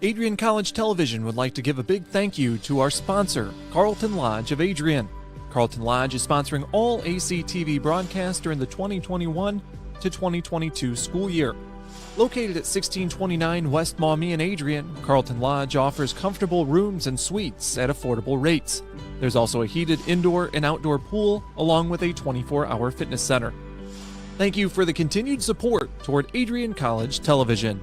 Adrian College Television would like to give a big thank you to our sponsor, Carlton Lodge of Adrian. Carlton Lodge is sponsoring all ACTV broadcasts during the 2021 to 2022 school year. Located at 1629 West Maumee in Adrian, Carlton Lodge offers comfortable rooms and suites at affordable rates. There's also a heated indoor and outdoor pool, along with a 24-hour fitness center. Thank you for the continued support toward Adrian College Television.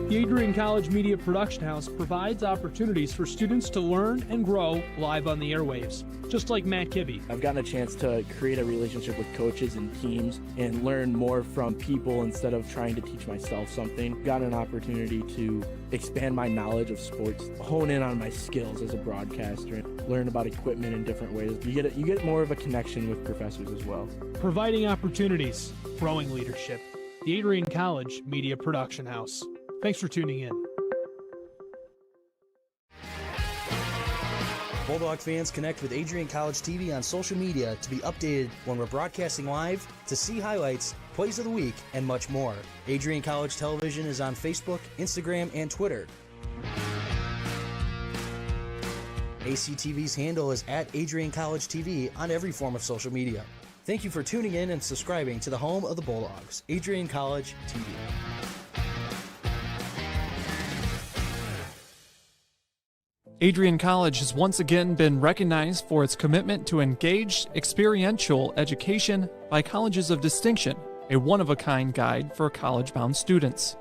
The Adrian College Media Production House provides opportunities for students to learn and grow live on the airwaves, just like Matt Kibbe. I've gotten a chance to create a relationship with coaches and teams and learn more from people instead of trying to teach myself something. Got an opportunity to expand my knowledge of sports, hone in on my skills as a broadcaster, and learn about equipment in different ways. You get more of a connection with professors as well. Providing opportunities, growing leadership. The Adrian College Media Production House. Thanks for tuning in. Bulldog fans, connect with Adrian College TV on social media to be updated when we're broadcasting live, to see highlights, plays of the week, and much more. Adrian College Television is on Facebook, Instagram, and Twitter. ACTV's handle is at Adrian College TV on every form of social media. Thank you for tuning in and subscribing to the home of the Bulldogs, Adrian College TV. Adrian College has once again been recognized for its commitment to engaged, experiential education by Colleges of Distinction, a one-of-a-kind guide for college-bound students.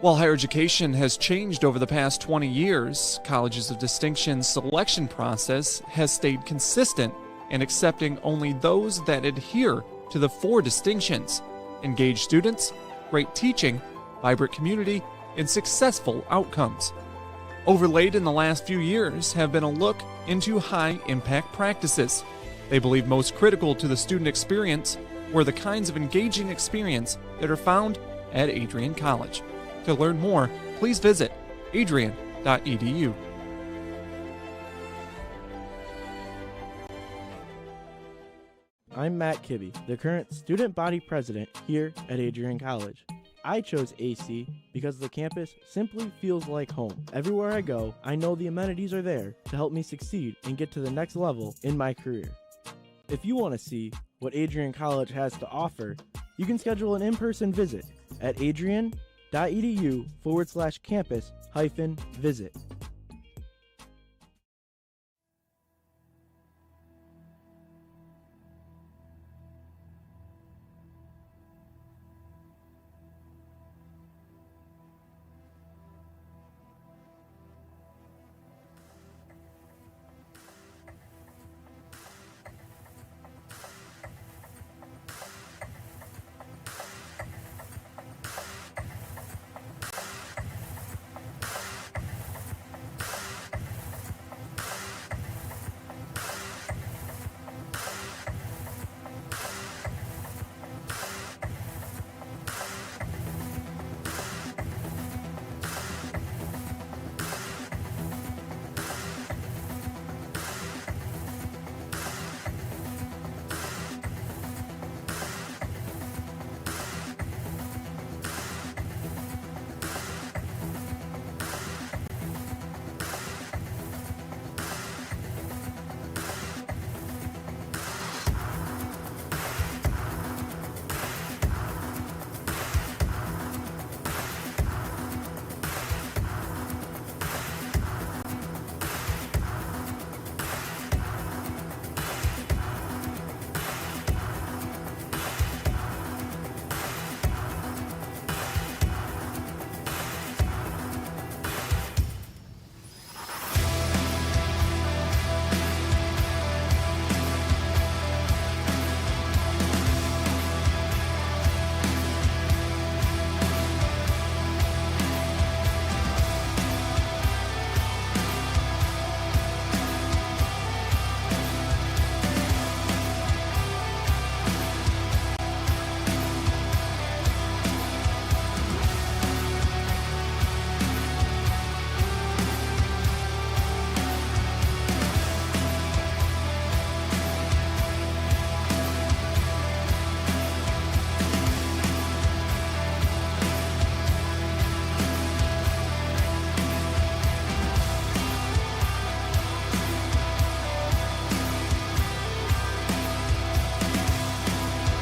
While higher education has changed over the past 20 years, Colleges of Distinction's selection process has stayed consistent in accepting only those that adhere to the 4 distinctions: engaged students, great teaching, vibrant community, and successful outcomes. Overlaid in the last few years have been a look into high-impact practices. They believe most critical to the student experience were the kinds of engaging experience that are found at Adrian College. To learn more, please visit adrian.edu. I'm Matt Kibbe, the current student body president here at Adrian College. I chose AC because the campus simply feels like home. Everywhere I go, I know the amenities are there to help me succeed and get to the next level in my career. If you want to see what Adrian College has to offer, you can schedule an in-person visit at adrian.edu/campus-visit.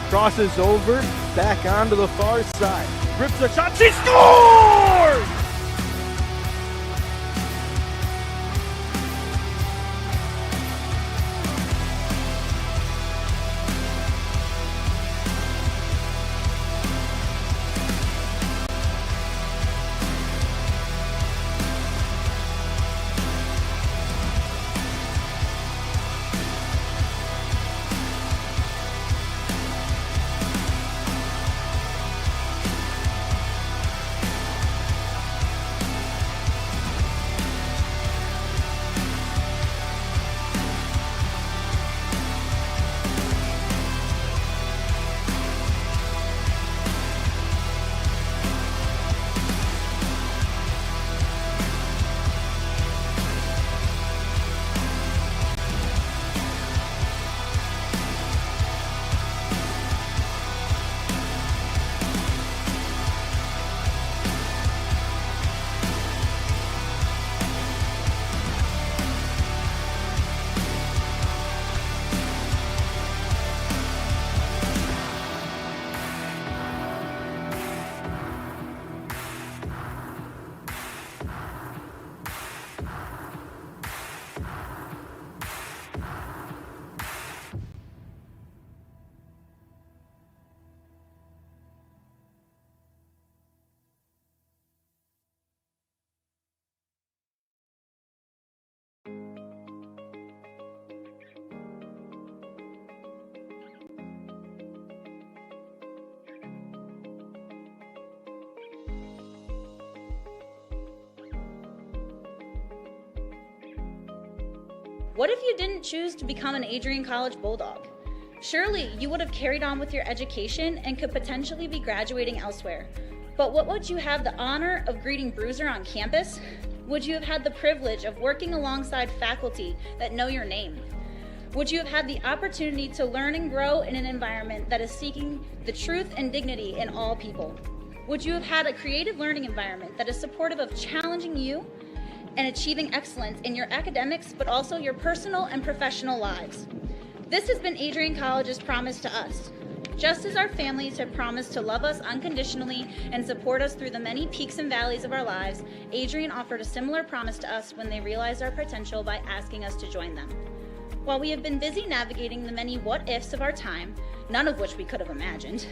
Crosses over, back onto the far side. Rips a shot, she scores! What if you didn't choose to become an Adrian College Bulldog? Surely you would have carried on with your education and could potentially be graduating elsewhere. But what would you have the honor of greeting Bruiser on campus? Would you have had the privilege of working alongside faculty that know your name? Would you have had the opportunity to learn and grow in an environment that is seeking the truth and dignity in all people? Would you have had a creative learning environment that is supportive of challenging you and achieving excellence in your academics, but also your personal and professional lives? This has been Adrian College's promise to us. Just as our families have promised to love us unconditionally and support us through the many peaks and valleys of our lives, Adrian offered a similar promise to us when they realized our potential by asking us to join them. While we have been busy navigating the many what-ifs of our time, none of which we could have imagined,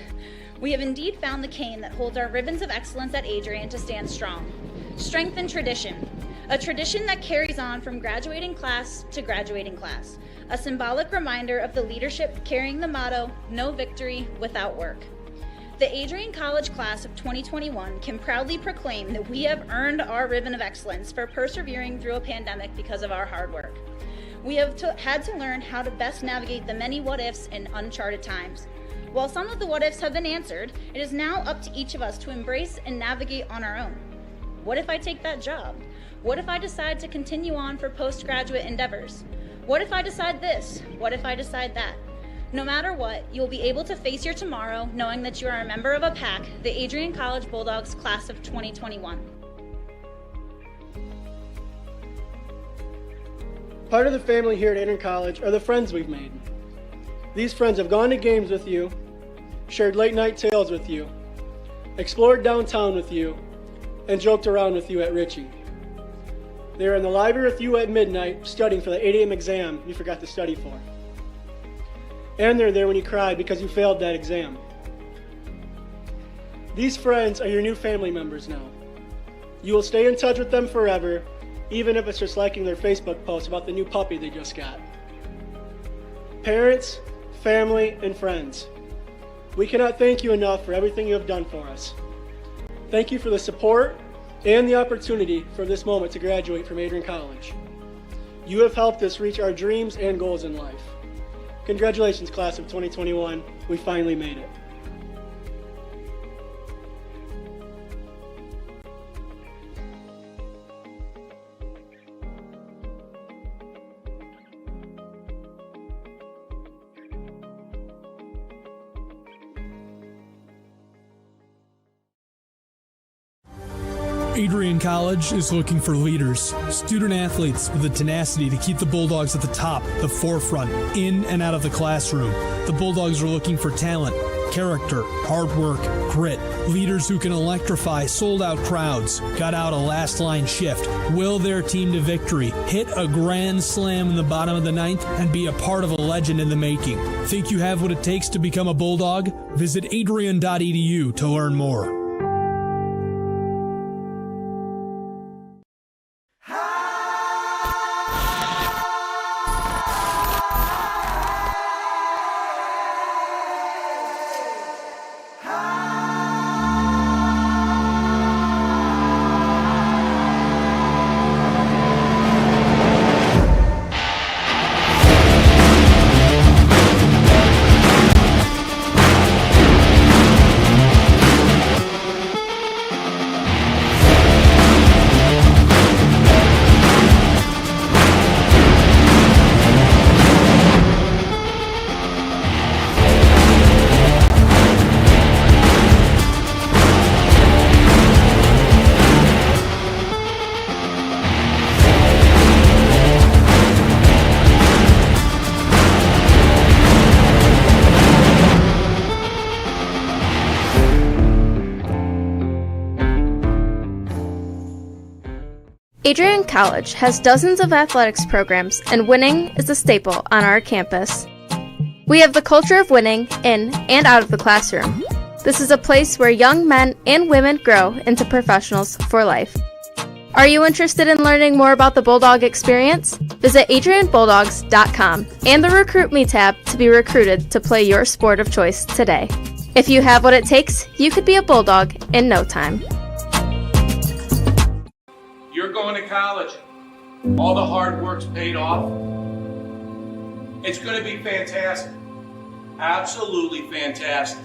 we have indeed found the cane that holds our ribbons of excellence at Adrian to stand strong. Strength and tradition. A tradition that carries on from graduating class to graduating class. A symbolic reminder of the leadership carrying the motto, no victory without work. The Adrian College class of 2021 can proudly proclaim that we have earned our ribbon of excellence for persevering through a pandemic because of our hard work. We have had to learn how to best navigate the many what-ifs in uncharted times. While some of the what-ifs have been answered, it is now up to each of us to embrace and navigate on our own. What if I take that job? What if I decide to continue on for postgraduate endeavors? What if I decide this? What if I decide that? No matter what, you'll be able to face your tomorrow knowing that you are a member of a pack, the Adrian College Bulldogs class of 2021. Part of the family here at Adrian College are the friends we've made. These friends have gone to games with you, shared late night tales with you, explored downtown with you, and joked around with you at Ritchie. They were in the library with you at midnight studying for the 8 a.m. exam you forgot to study for. And they're there when you cried because you failed that exam. These friends are your new family members now. You will stay in touch with them forever, even if it's just liking their Facebook post about the new puppy they just got. Parents, family, and friends, we cannot thank you enough for everything you have done for us. Thank you for the support and the opportunity for this moment to graduate from Adrian College. You have helped us reach our dreams and goals in life. Congratulations, class of 2021. We finally made it. Adrian College is looking for leaders, student athletes with the tenacity to keep the Bulldogs at the top, the forefront, in and out of the classroom. The Bulldogs are looking for talent, character, hard work, grit, leaders who can electrify sold-out crowds, gut out a last-line shift, will their team to victory, hit a grand slam in the bottom of the ninth, and be a part of a legend in the making. Think you have what it takes to become a Bulldog? Visit adrian.edu to learn more. Adrian College has dozens of athletics programs, and winning is a staple on our campus. We have the culture of winning in and out of the classroom. This is a place where young men and women grow into professionals for life. Are you interested in learning more about the Bulldog experience? Visit adrianbulldogs.com and the Recruit Me tab to be recruited to play your sport of choice today. If you have what it takes, you could be a Bulldog in no time. You're going to college. All the hard work's paid off. It's going to be fantastic. Absolutely fantastic.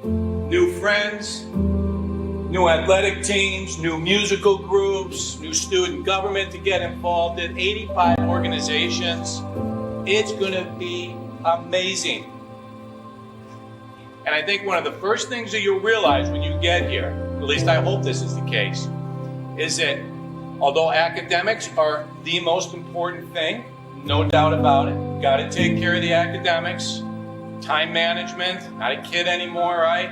New friends, new athletic teams, new musical groups, new student government to get involved in, 85 organizations. It's going to be amazing. And I think one of the first things that you'll realize when you get here, at least I hope this is the case, is that although academics are the most important thing, no doubt about it, got to take care of the academics, time management, not a kid anymore, right?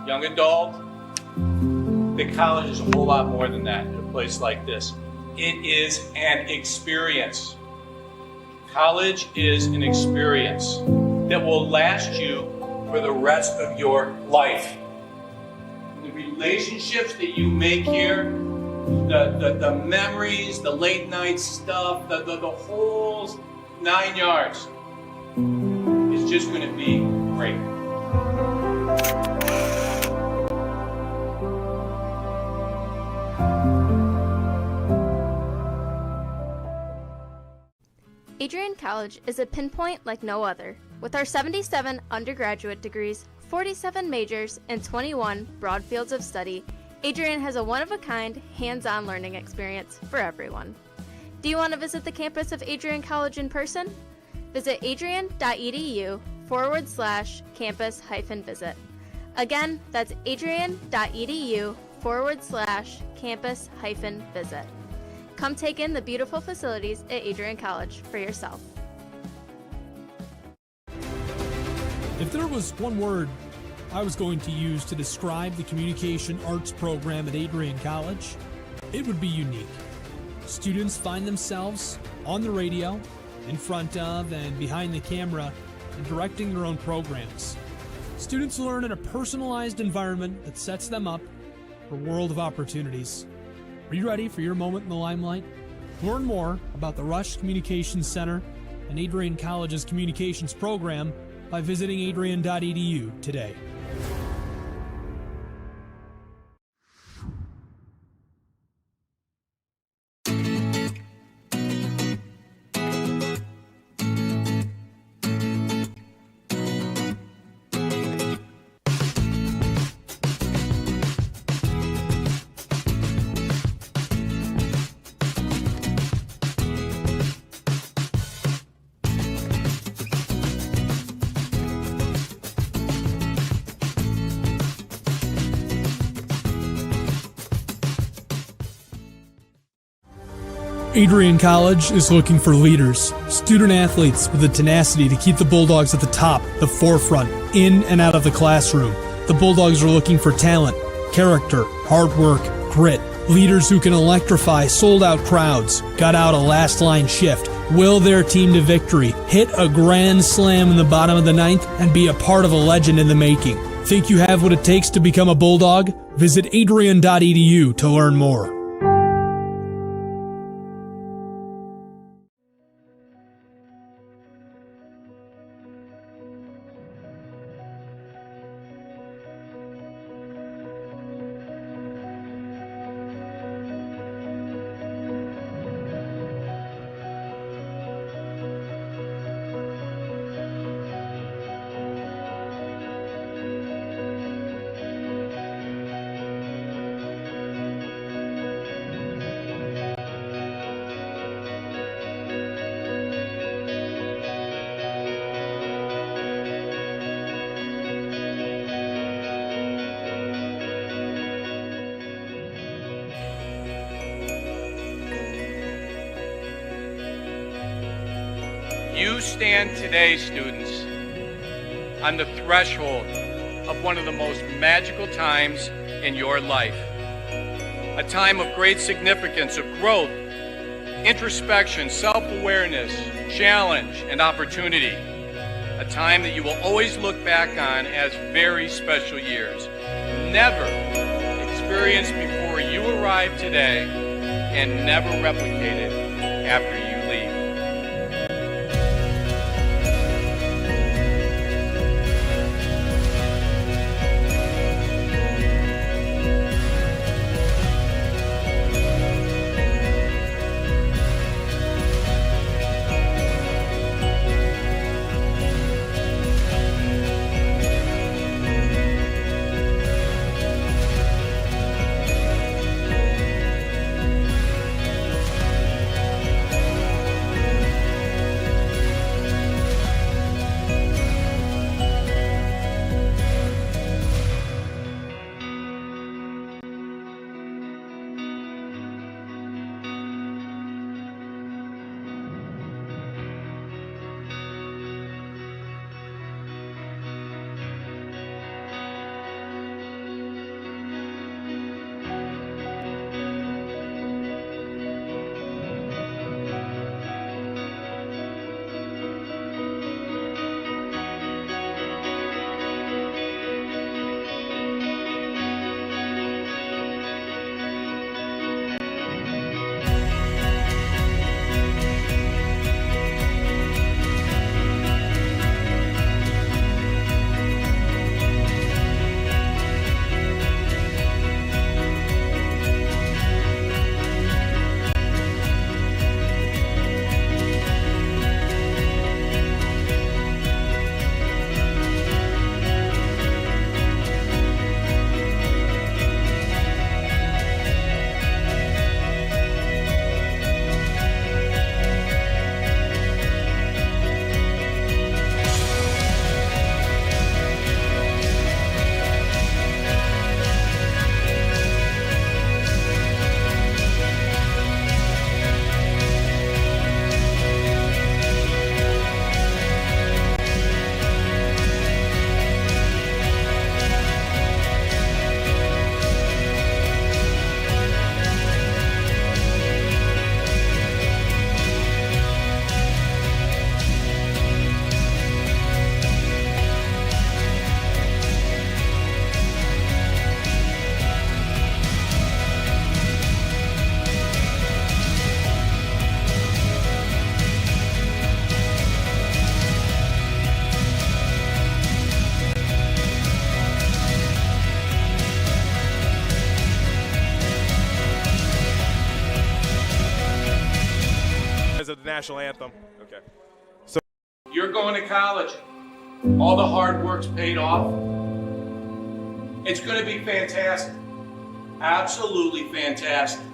Young adult. The college is a whole lot more than that in a place like this. It is an experience. College is an experience that will last you for the rest of your life. The relationships that you make here, the memories, the late night stuff, the whole 9 yards is just going to be great. Adrian College is a pinpoint like no other. With our 77 undergraduate degrees, 47 majors, and 21 broad fields of study, Adrian has a one-of-a-kind, hands-on learning experience for everyone. Do you want to visit the campus of Adrian College in person? Visit adrian.edu/campus-visit. Again, that's adrian.edu/campus-visit. Come take in the beautiful facilities at Adrian College for yourself. If there was one word I was going to use to describe the communication arts program at Adrian College, it would be unique. Students find themselves on the radio, in front of and behind the camera, and directing their own programs. Students learn in a personalized environment that sets them up for a world of opportunities. Are you ready for your moment in the limelight? Learn more about the Rush Communications Center and Adrian College's communications program by visiting adrian.edu today. Adrian College is looking for leaders, student athletes with the tenacity to keep the Bulldogs at the top, the forefront, in and out of the classroom. The Bulldogs are looking for talent, character, hard work, grit, leaders who can electrify sold-out crowds, gut out a last-line shift, will their team to victory, hit a grand slam in the bottom of the ninth, and be a part of a legend in the making. Think you have what it takes to become a Bulldog? Visit adrian.edu to learn more. You stand today, students, on the threshold of one of the most magical times in your life. A time of great significance, of growth, introspection, self-awareness, challenge, and opportunity. A time that you will always look back on as very special years. Never experienced before you arrived today and never replicated after you leave. Of the national anthem. Okay. You're going to college. All the hard work's paid off. It's going to be fantastic. Absolutely fantastic.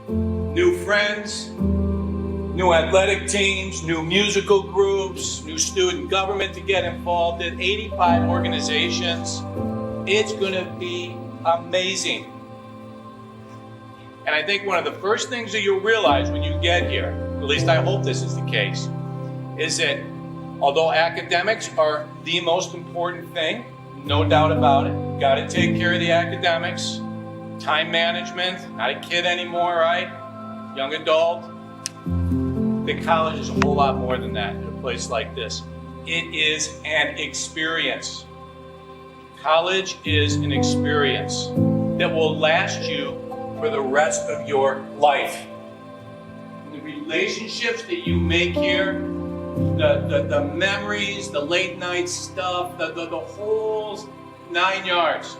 New friends, new athletic teams, new musical groups, new student government to get involved in, 85 organizations. It's going to be amazing. And I think one of the first things that you'll realize when you get here, at least I hope this is the case, is that although academics are the most important thing, no doubt about it, got to take care of the academics, time management, not a kid anymore, right? Young adult. The college is a whole lot more than that in a place like this. It is an experience. College is an experience that will last you for the rest of your life. The relationships that you make here, the memories, the late night stuff, the whole 9 yards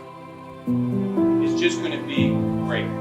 is just going to be great.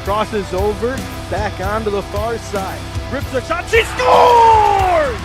Crosses over, back onto the far side. Rips a shot, she scores!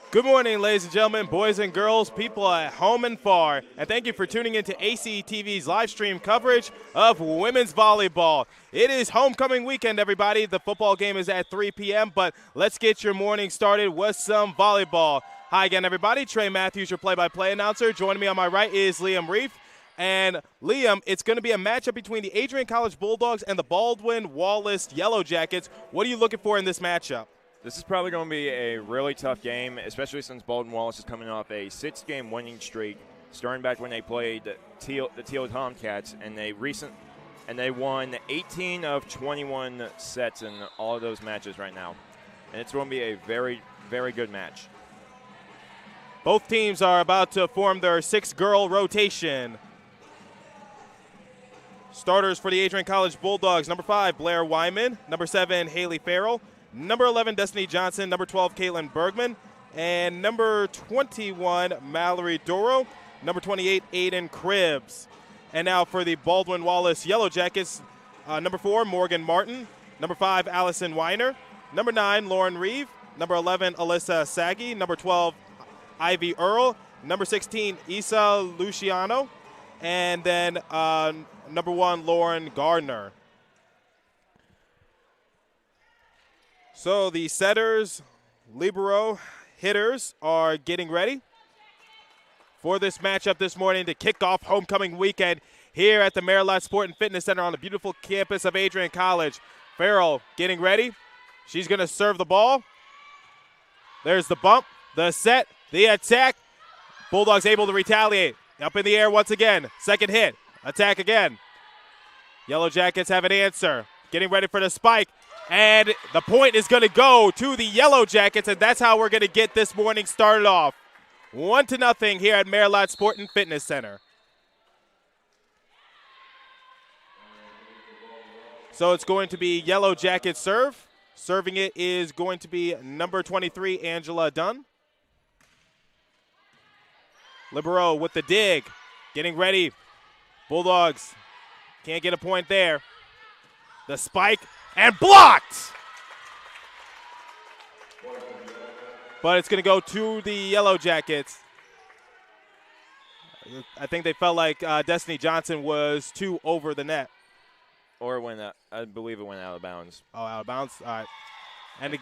Good morning, ladies and gentlemen, boys and girls, people at home and far, and thank you for tuning into ACTV's live stream coverage of women's volleyball. It is homecoming weekend, everybody. The football game is at 3 p.m., but let's get your morning started with some volleyball. Hi again, everybody. Trey Matthews, your play-by-play announcer. Joining me on my right is Liam Reef. And Liam, it's going to be a matchup between the Adrian College Bulldogs and the Baldwin Wallace Yellow Jackets. What are you looking for in this matchup? This is probably going to be a really tough game, especially since Baldwin Wallace is coming off a 6-game winning streak, starting back when they played the Teal Tomcats, and they won 18 of 21 sets in all of those matches right now. And it's going to be a very, very good match. Both teams are about to form their 6-girl rotation. Starters for the Adrian College Bulldogs, number 5, Blair Wyman, number 7, Haley Farrell, number 11, Destiny Johnson, number 12, Caitlin Bergman, and number 21, Mallory Doro, number 28, Aiden Cribbs. And now for the Baldwin Wallace Yellow Jackets, number 4, Morgan Martin, number 5, Allison Weiner, number 9, Lauren Reeve, number 11, Alyssa Saggy, number 12, Ivy Earl, number 16, Isa Luciano, and then number 1, Lauren Gardner. So the setters, libero, hitters are getting ready for this matchup this morning to kick off homecoming weekend here at the Maryland Sport and Fitness Center on the beautiful campus of Adrian College. Farrell getting ready. She's going to serve the ball. There's the bump, the set, the attack. Bulldogs able to retaliate. Up in the air once again. Second hit. Attack again. Yellow Jackets have an answer. Getting ready for the spike. And the point is going to go to the Yellow Jackets, and that's how we're going to get this morning started off. 1-0 here at Maryland Sport and Fitness Center. So it's going to be Yellow Jackets serve. Serving it is going to be number 23, Angela Dunn. Libero with the dig. Getting ready. Bulldogs can't get a point there. The spike. And blocked! But it's going to go to the Yellow Jackets. I think they felt like Destiny Johnson was too over the net. Or when I believe it went out of bounds. Oh, out of bounds? All right. And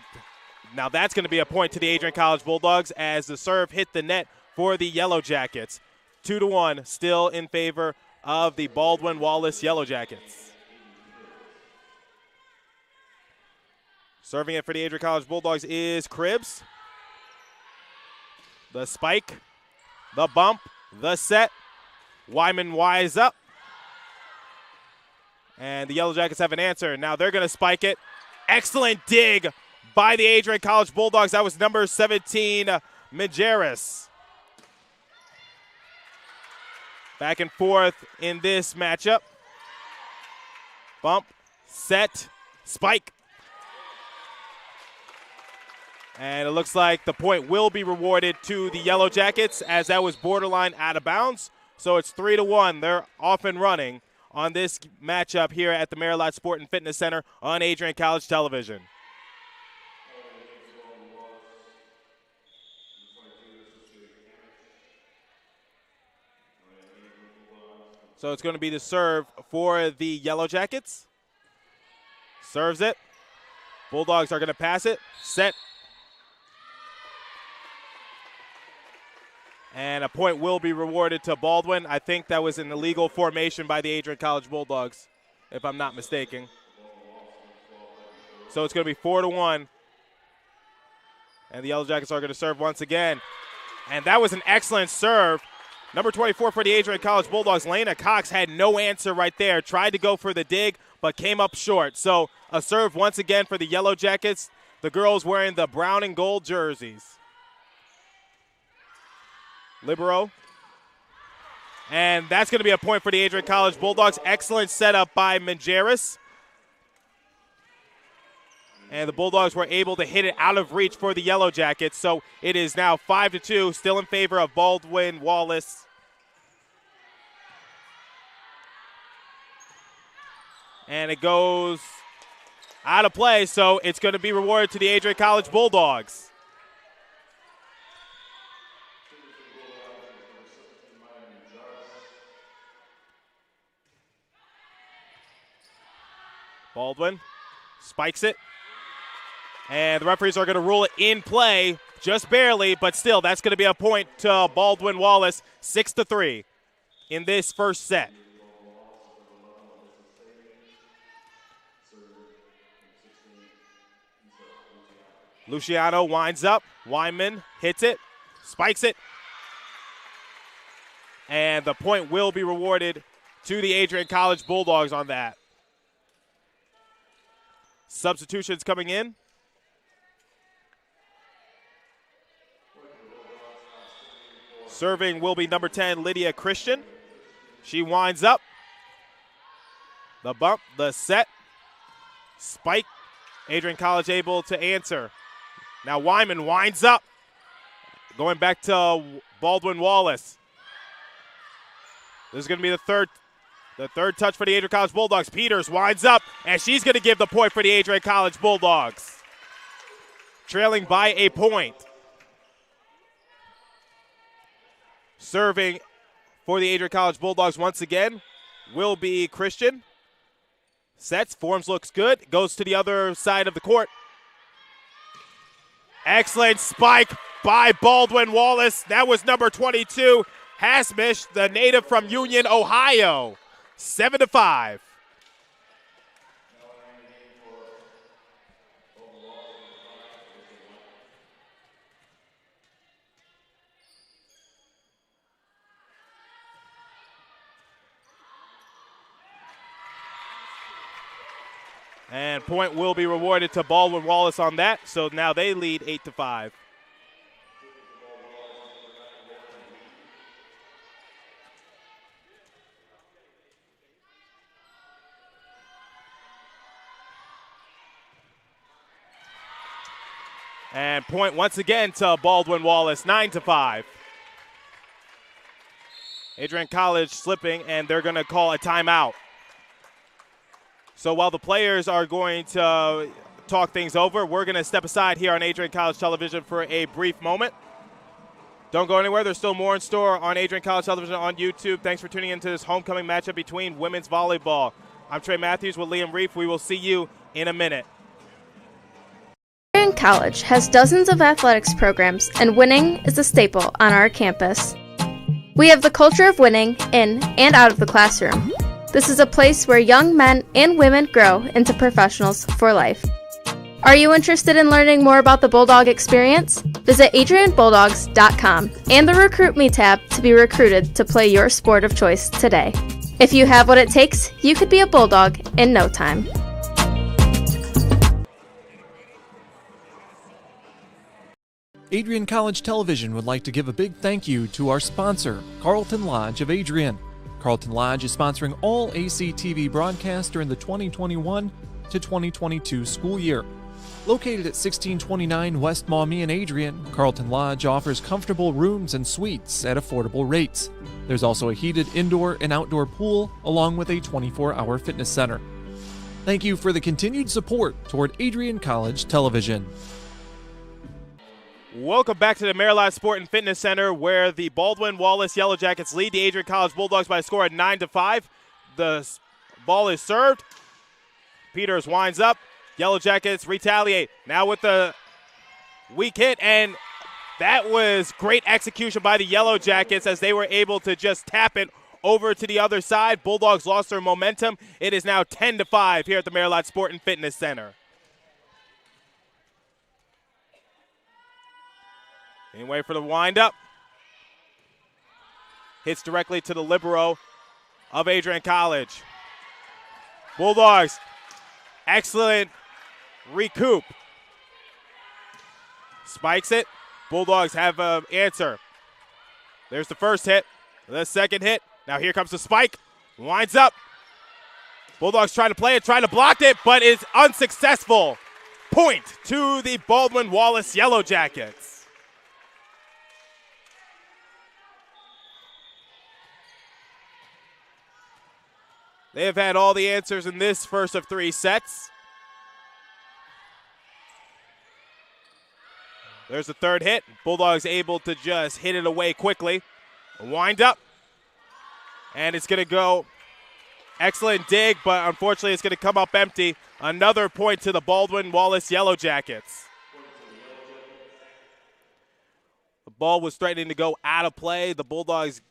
now that's going to be a point to the Adrian College Bulldogs as the serve hit the net for the Yellow Jackets. 2-1, still in favor of the Baldwin Wallace Yellow Jackets. Serving it for the Adrian College Bulldogs is Cribbs. The spike, the bump, the set. Wyman wise up. And the Yellow Jackets have an answer. Now they're going to spike it. Excellent dig by the Adrian College Bulldogs. That was number 17, Majerus. Back and forth in this matchup. Bump, set, spike. And it looks like the point will be rewarded to the Yellow Jackets as that was borderline out of bounds. So it's 3-1. They're off and running on this matchup here at the Maryland Sport and Fitness Center on Adrian College Television. So it's going to be the serve for the Yellow Jackets. Serves it. Bulldogs are going to pass it. Set. And a point will be rewarded to Baldwin. I think that was an illegal formation by the Adrian College Bulldogs, if I'm not mistaken. So it's going to be 4-1. And the Yellow Jackets are going to serve once again. And that was an excellent serve. Number 24 for the Adrian College Bulldogs, Lena Cox, had no answer right there. Tried to go for the dig, but came up short. So a serve once again for the Yellow Jackets. The girls wearing the brown and gold jerseys. Libero. And that's going to be a point for the Adrian College Bulldogs. Excellent setup by Majerus. And the Bulldogs were able to hit it out of reach for the Yellow Jackets. So it is now 5-2, still in favor of Baldwin Wallace. And it goes out of play, so it's going to be rewarded to the Adrian College Bulldogs. Baldwin spikes it. And the referees are going to rule it in play, just barely, but still, that's going to be a point to Baldwin Wallace, 6-3 in this first set. Luciano winds up. Wyman hits it, spikes it. And the point will be rewarded to the Adrian College Bulldogs on that. Substitutions coming in. Serving will be number 10, Lydia Christian. She winds up. The bump, the set. Spike. Adrian College able to answer. Now Wyman winds up. Going back to Baldwin Wallace. This is going to be the third touch for the Adrian College Bulldogs. Peters winds up, and she's going to give the point for the Adrian College Bulldogs. Trailing by a point. Serving for the Adrian College Bulldogs once again will be Christian. Sets, forms looks good, goes to the other side of the court. Excellent spike by Baldwin Wallace. That was number 22, Hasmish, the native from Union, Ohio. 7-5. And point will be rewarded to Baldwin Wallace on that. So now they lead 8-5. And point once again to Baldwin Wallace, 9-5. Adrian College slipping, and they're going to call a timeout. So while the players are going to talk things over, we're going to step aside here on Adrian College Television for a brief moment. Don't go anywhere. There's still more in store on Adrian College Television on YouTube. Thanks for tuning into this homecoming matchup between women's volleyball. I'm Trey Matthews with Liam Reef. We will see you in a minute. Adrian College has dozens of athletics programs, and winning is a staple on our campus. We have the culture of winning in and out of the classroom. This is a place where young men and women grow into professionals for life. Are you interested in learning more about the Bulldog experience? Visit adrianbulldogs.com and the Recruit Me tab to be recruited to play your sport of choice today. If you have what it takes, you could be a Bulldog in no time. Adrian College Television would like to give a big thank you to our sponsor, Carlton Lodge of Adrian. Carlton Lodge is sponsoring all ACTV broadcasts during the 2021 to 2022 school year. Located at 1629 West Maumee in Adrian, Carlton Lodge offers comfortable rooms and suites at affordable rates. There's also a heated indoor and outdoor pool, along with a 24-hour fitness center. Thank you for the continued support toward Adrian College Television. Welcome back to the Maryland Sport and Fitness Center, where the Baldwin Wallace Yellow Jackets lead the Adrian College Bulldogs by a score of 9-5. The ball is served. Peters winds up. Yellow Jackets retaliate. Now with the weak hit, and that was great execution by the Yellow Jackets as they were able to just tap it over to the other side. Bulldogs lost their momentum. It is now 10-5 here at the Maryland Sport and Fitness Center. Anyway, for the windup. Hits directly to the libero of Adrian College. Bulldogs, excellent recoup. Spikes it. Bulldogs have an answer. There's the first hit. The second hit. Now here comes the spike. Winds up. Bulldogs trying to play it, trying to block it, but is unsuccessful. Point to the Baldwin Wallace Yellow Jackets. They have had all the answers in this first of three sets. There's the third hit. Bulldogs able to just hit it away quickly. Wind up. And it's going to go. Excellent dig, but unfortunately it's going to come up empty. Another point to the Baldwin Wallace Yellow Jackets. The ball was threatening to go out of play. The Bulldogs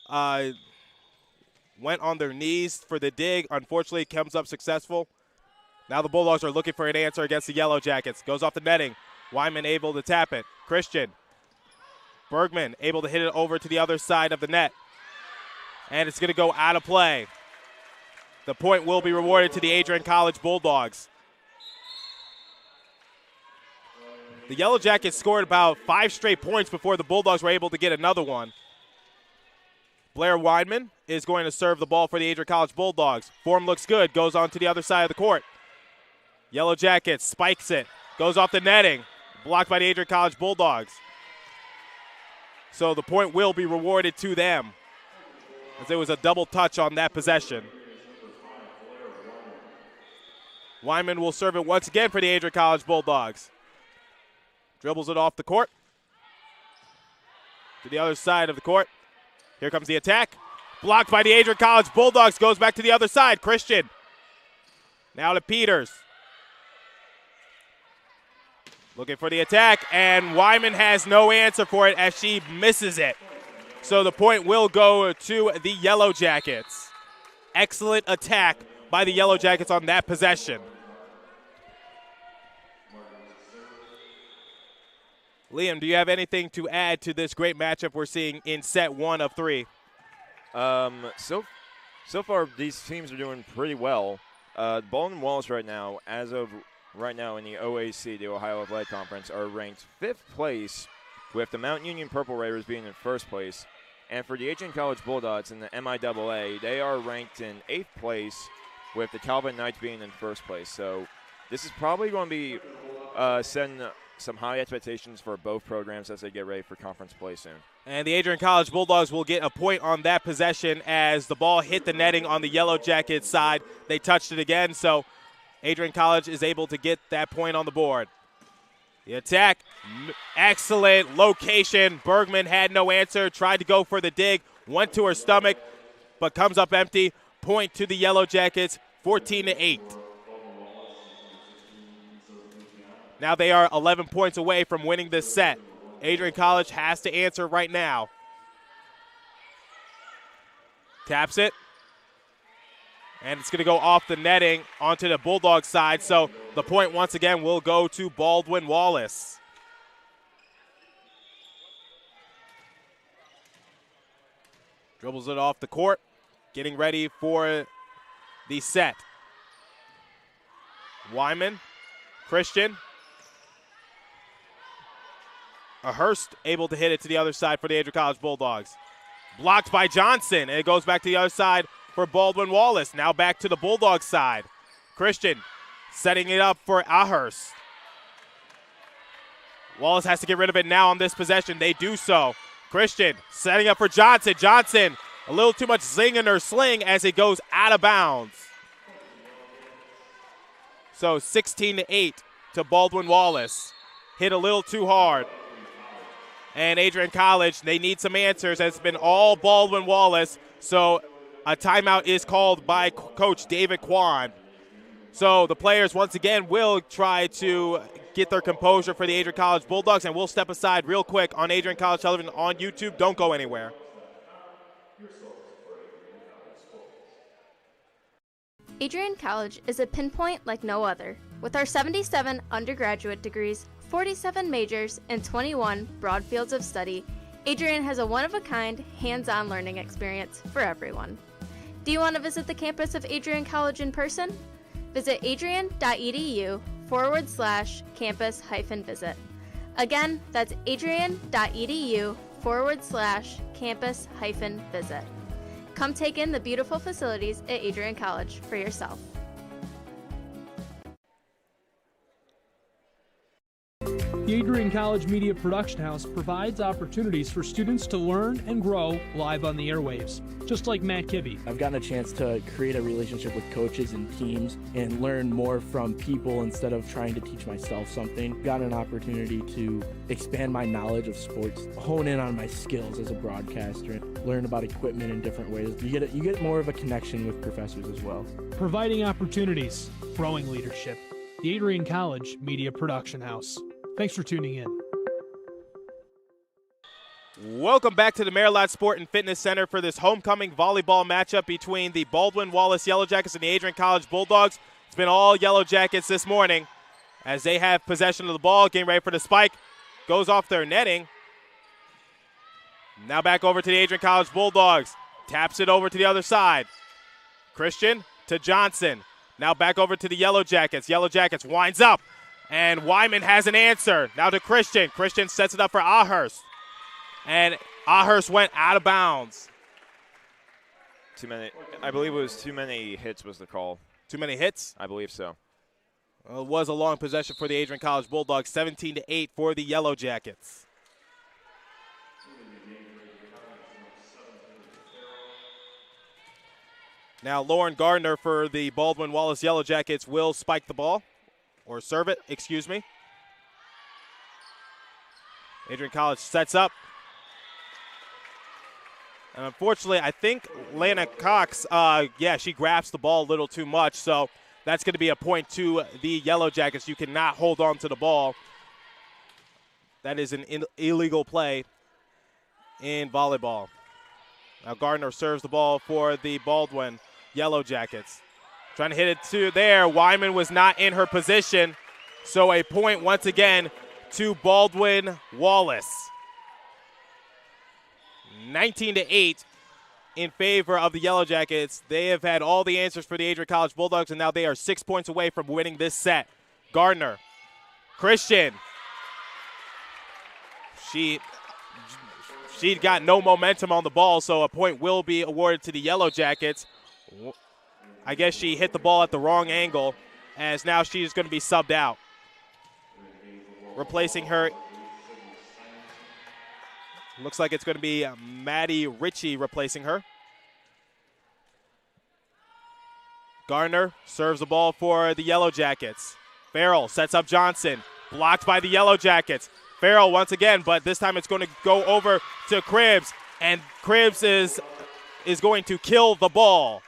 went on their knees for the dig. Unfortunately, it comes up successful. Now the Bulldogs are looking for an answer against the Yellow Jackets. Goes off the netting. Wyman able to tap it. Christian. Bergman able to hit it over to the other side of the net. And it's going to go out of play. The point will be rewarded to the Adrian College Bulldogs. The Yellow Jackets scored about 5 straight points before the Bulldogs were able to get another one. Blair Weidman is going to serve the ball for the Adrian College Bulldogs. Form looks good, goes on to the other side of the court. Yellow Jackets spikes it, goes off the netting, blocked by the Adrian College Bulldogs. So the point will be rewarded to them, as it was a double touch on that possession. Wyman will serve it once again for the Adrian College Bulldogs. Dribbles it off the court to the other side of the court. Here comes the attack. Blocked by the Adrian College Bulldogs. Goes back to the other side. Christian. Now to Peters. Looking for the attack, and Wyman has no answer for it as she misses it. So the point will go to the Yellow Jackets. Excellent attack by the Yellow Jackets on that possession. Liam, do you have anything to add to this great matchup we're seeing in set 1 of 3? So far, these teams are doing pretty well. Baldwin and Wallace right now, as of right now in the OAC, the Ohio Athletic Conference, are ranked 5th place, with the Mount Union Purple Raiders being in 1st place. And for the Adrian College Bulldogs in the MIAA, they are ranked in 8th place, with the Calvin Knights being in 1st place. So this is probably going to be setting some high expectations for both programs as they get ready for conference play soon. And the Adrian College Bulldogs will get a point on that possession as the ball hit the netting on the Yellow Jackets side. They touched it again, so Adrian College is able to get that point on the board. The attack, excellent location. Bergman had no answer, tried to go for the dig, went to her stomach, but comes up empty. Point to the Yellow Jackets, 14-8. Now they are 11 points away from winning this set. Adrian College has to answer right now. Taps it. And it's going to go off the netting onto the Bulldog side. So the point once again will go to Baldwin Wallace. Dribbles it off the court. Getting ready for the set. Wyman. Christian. Hurst able to hit it to the other side for the Adrian College Bulldogs. Blocked by Johnson, and it goes back to the other side for Baldwin Wallace. Now back to the Bulldogs side. Christian setting it up for Ahurst. Wallace has to get rid of it now on this possession. They do so. Christian setting up for Johnson. Johnson, a little too much zing in her sling as it goes out of bounds. So 16-8 to Baldwin Wallace. Hit a little too hard. And Adrian College, they need some answers. It's been all Baldwin Wallace. So a timeout is called by Coach David Kwan. So the players once again will try to get their composure for the Adrian College Bulldogs. And we'll step aside real quick on Adrian College Television on YouTube. Don't go anywhere. Adrian College is a pinpoint like no other. With our 77 undergraduate degrees, 47 majors, and 21 broad fields of study, Adrian has a one-of-a-kind, hands-on learning experience for everyone. Do you want to visit the campus of Adrian College in person? Visit adrian.edu/campus-visit. Again, that's adrian.edu/campus-visit. Come take in the beautiful facilities at Adrian College for yourself. The Adrian College Media Production House provides opportunities for students to learn and grow live on the airwaves, just like Matt Kibbe. I've gotten a chance to create a relationship with coaches and teams and learn more from people instead of trying to teach myself something. Got an opportunity to expand my knowledge of sports, hone in on my skills as a broadcaster, learn about equipment in different ways. You get more of a connection with professors as well. Providing opportunities, growing leadership. The Adrian College Media Production House. Thanks for tuning in. Welcome back to the Maryland Sport and Fitness Center for this homecoming volleyball matchup between the Baldwin Wallace Yellow Jackets and the Adrian College Bulldogs. It's been all Yellow Jackets this morning as they have possession of the ball, getting ready for the spike. Goes off their netting. Now back over to the Adrian College Bulldogs. Taps it over to the other side. Christian to Johnson. Now back over to the Yellow Jackets. Yellow Jackets winds up. And Wyman has an answer. Now to Christian. Christian sets it up for Ahurst. And Ahurst went out of bounds. Too many. I believe it was too many hits was the call. Too many hits? I believe so. Well, it was a long possession for the Adrian College Bulldogs. 17-8 for the Yellow Jackets. Now Lauren Gardner for the Baldwin Wallace Yellow Jackets will spike the ball. Or serve it, excuse me. Adrian College sets up. And unfortunately, I think Lana Cox, she grabs the ball a little too much. So that's going to be a point to the Yellow Jackets. You cannot hold on to the ball. That is an illegal play in volleyball. Now Gardner serves the ball for the Baldwin Yellow Jackets. Trying to hit it to there. Wyman was not in her position. So a point once again to Baldwin Wallace. 19-8 in favor of the Yellow Jackets. They have had all the answers for the Adrian College Bulldogs, and now they are 6 points away from winning this set. Gardner. Christian. She got no momentum on the ball, so a point will be awarded to the Yellow Jackets. I guess she hit the ball at the wrong angle, as now she's going to be subbed out. Replacing her, looks like it's going to be Maddie Ritchie replacing her. Gardner serves the ball for the Yellow Jackets. Farrell sets up Johnson, blocked by the Yellow Jackets. Farrell once again, but this time it's going to go over to Cribbs, and Cribbs is going to kill the ball.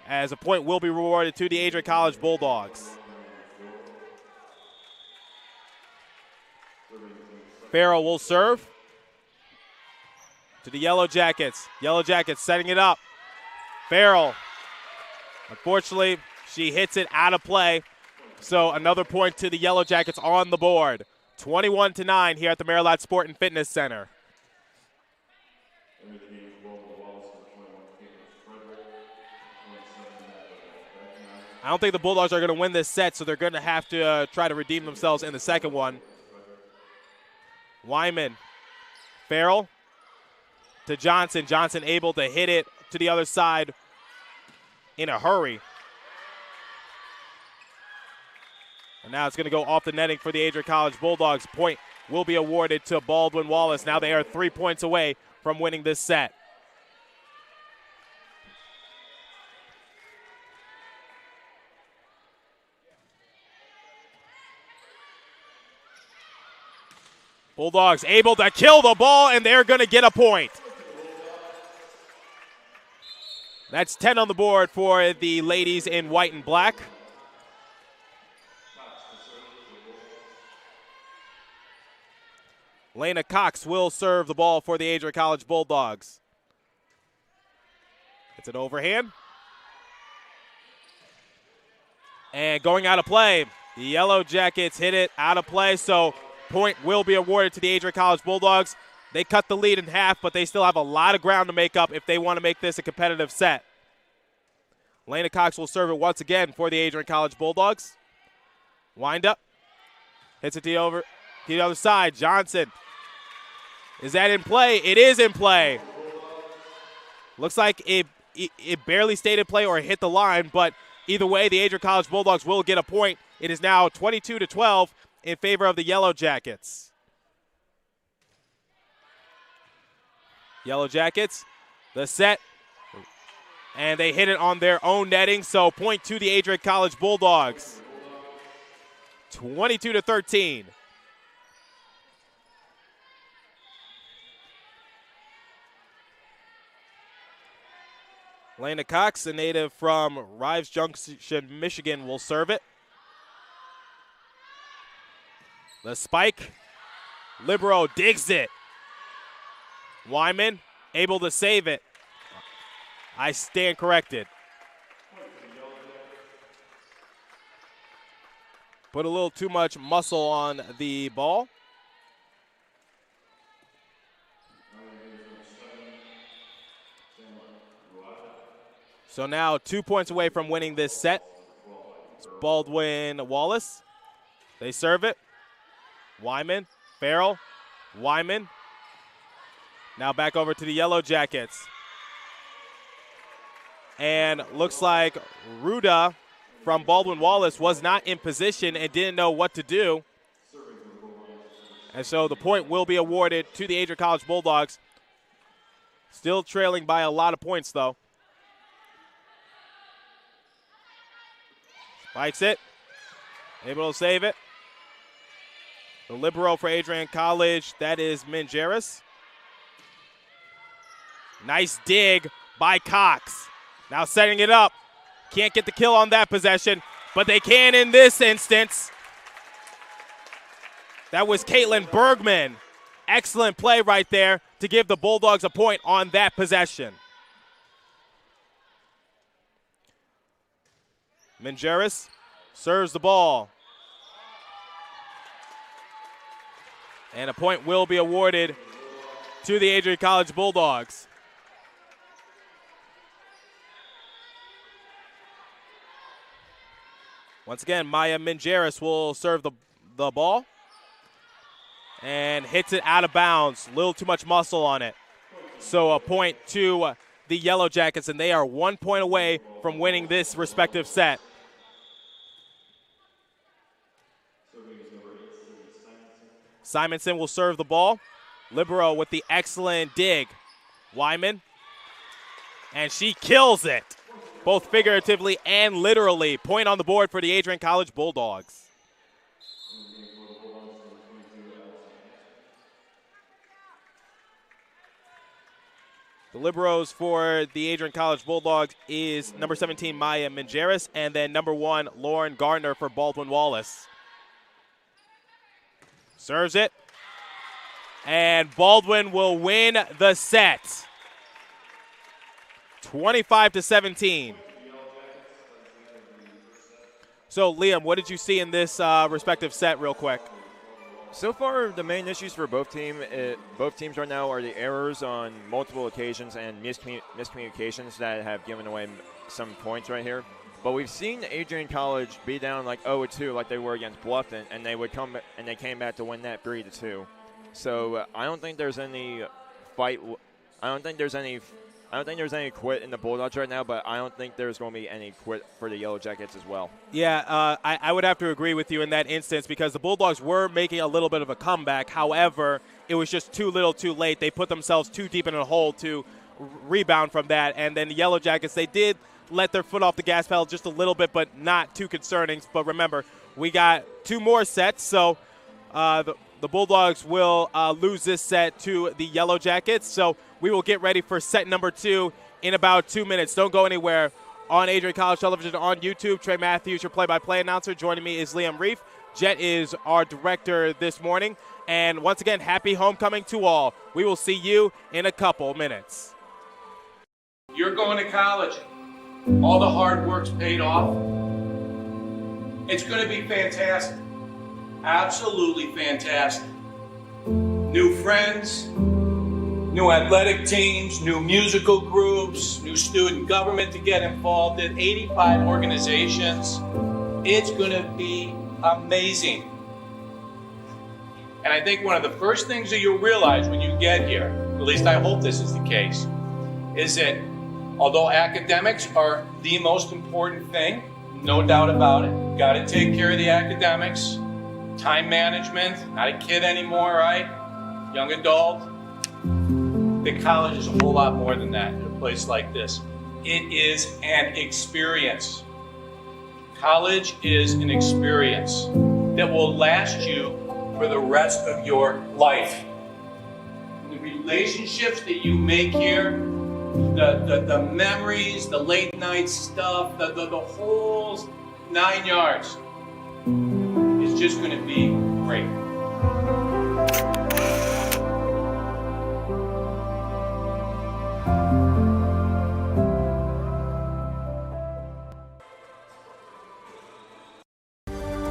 As a point will be rewarded to the Adrian College Bulldogs. Farrell will serve to the Yellow Jackets. Yellow Jackets setting it up. Farrell, unfortunately, she hits it out of play. So another point to the Yellow Jackets on the board. 21-9 here at the Maryland Sport and Fitness Center. I don't think the Bulldogs are going to win this set, so they're going to have to try to redeem themselves in the second one. Wyman. Farrell to Johnson. Johnson able to hit it to the other side in a hurry. And now it's going to go off the netting for the Adrian College Bulldogs. Point will be awarded to Baldwin Wallace. Now they are 3 points away from winning this set. Bulldogs able to kill the ball, and they're going to get a point. That's 10 on the board for the ladies in white and black. Lena Cox will serve the ball for the Adrian College Bulldogs. It's an overhand. And going out of play. The Yellow Jackets hit it out of play, so point will be awarded to the Adrian College Bulldogs. They cut the lead in half, but they still have a lot of ground to make up if they want to make this a competitive set. Lena Cox will serve it once again for the Adrian College Bulldogs. Wind up. Hits it to the other side. Johnson. Is that in play? It is in play. Looks like it barely stayed in play or hit the line, but either way, the Adrian College Bulldogs will get a point It is now 22-12 in favor of the Yellow Jackets. Yellow Jackets, the set, and they hit it on their own netting, so point to the Adrian College Bulldogs. 22-13. Lena Cox, a native from Rives Junction, Michigan, will serve it. The spike. Libero digs it. Wyman able to save it. I stand corrected. Put a little too much muscle on the ball. So now 2 points away from winning this set. It's Baldwin, Wallace. They serve it. Wyman, Farrell, Wyman. Now back over to the Yellow Jackets. And looks like Ruda from Baldwin Wallace was not in position and didn't know what to do. And so the point will be awarded to the Adrian College Bulldogs. Still trailing by a lot of points, though. Spikes it. Able to save it. The libero for Adrian College, that is Mingeris. Nice dig by Cox. Now setting it up. Can't get the kill on that possession, but they can in this instance. That was Caitlin Bergman. Excellent play right there to give the Bulldogs a point on that possession. Mingeris serves the ball. And a point will be awarded to the Adrian College Bulldogs. Once again, Maya Mingeris will serve the ball. And hits it out of bounds. A little too much muscle on it. So a point to the Yellow Jackets, and they are 1 point away from winning this respective set. Simonson will serve the ball. Libero with the excellent dig. Wyman. And she kills it, both figuratively and literally. Point on the board for the Adrian College Bulldogs. The liberos for the Adrian College Bulldogs is number 17, Maya Mingeris, and then number 1, Lauren Gardner for Baldwin Wallace. Serves it. And Baldwin will win the set. 25-17. So, Liam, what did you see in this respective set real quick? So far, the main issues for both teams right now are the errors on multiple occasions and miscommunications that have given away some points right here. But we've seen Adrian College be down like 0-2 like they were against Bluffton, and they came back to win that 3-2. So I don't think there's any fight. I don't think there's any quit in the Bulldogs right now, but I don't think there's going to be any quit for the Yellow Jackets as well. Yeah, I would have to agree with you in that instance because the Bulldogs were making a little bit of a comeback. However, it was just too little too late. They put themselves too deep in a hole to rebound from that. And then the Yellow Jackets, they did let their foot off the gas pedal just a little bit, but not too concerning. But remember, we got 2 more sets, so the Bulldogs will lose this set to the Yellow Jackets. So we will get ready for set number 2 in about 2 minutes. Don't go anywhere. On Adrian College Television on YouTube, Trey Matthews, your play-by-play announcer. Joining me is Liam Reef. Jet is our director this morning. And once again, happy homecoming to all. We will see you in a couple minutes. You're going to college. All the hard work's paid off. It's going to be fantastic. Absolutely fantastic. New friends, new athletic teams, new musical groups, new student government to get involved in, 85 organizations. It's going to be amazing. And I think one of the first things that you'll realize when you get here, at least I hope this is the case, is that although academics are the most important thing, No doubt about it. Got to take care of the academics, time management, not a kid anymore, right? Young adult. The college is a whole lot more than that in a place like this. It is an experience. College is an experience that will last you for the rest of your life. The relationships that you make here, the memories, the late night stuff, the whole 9 yards is just going to be great.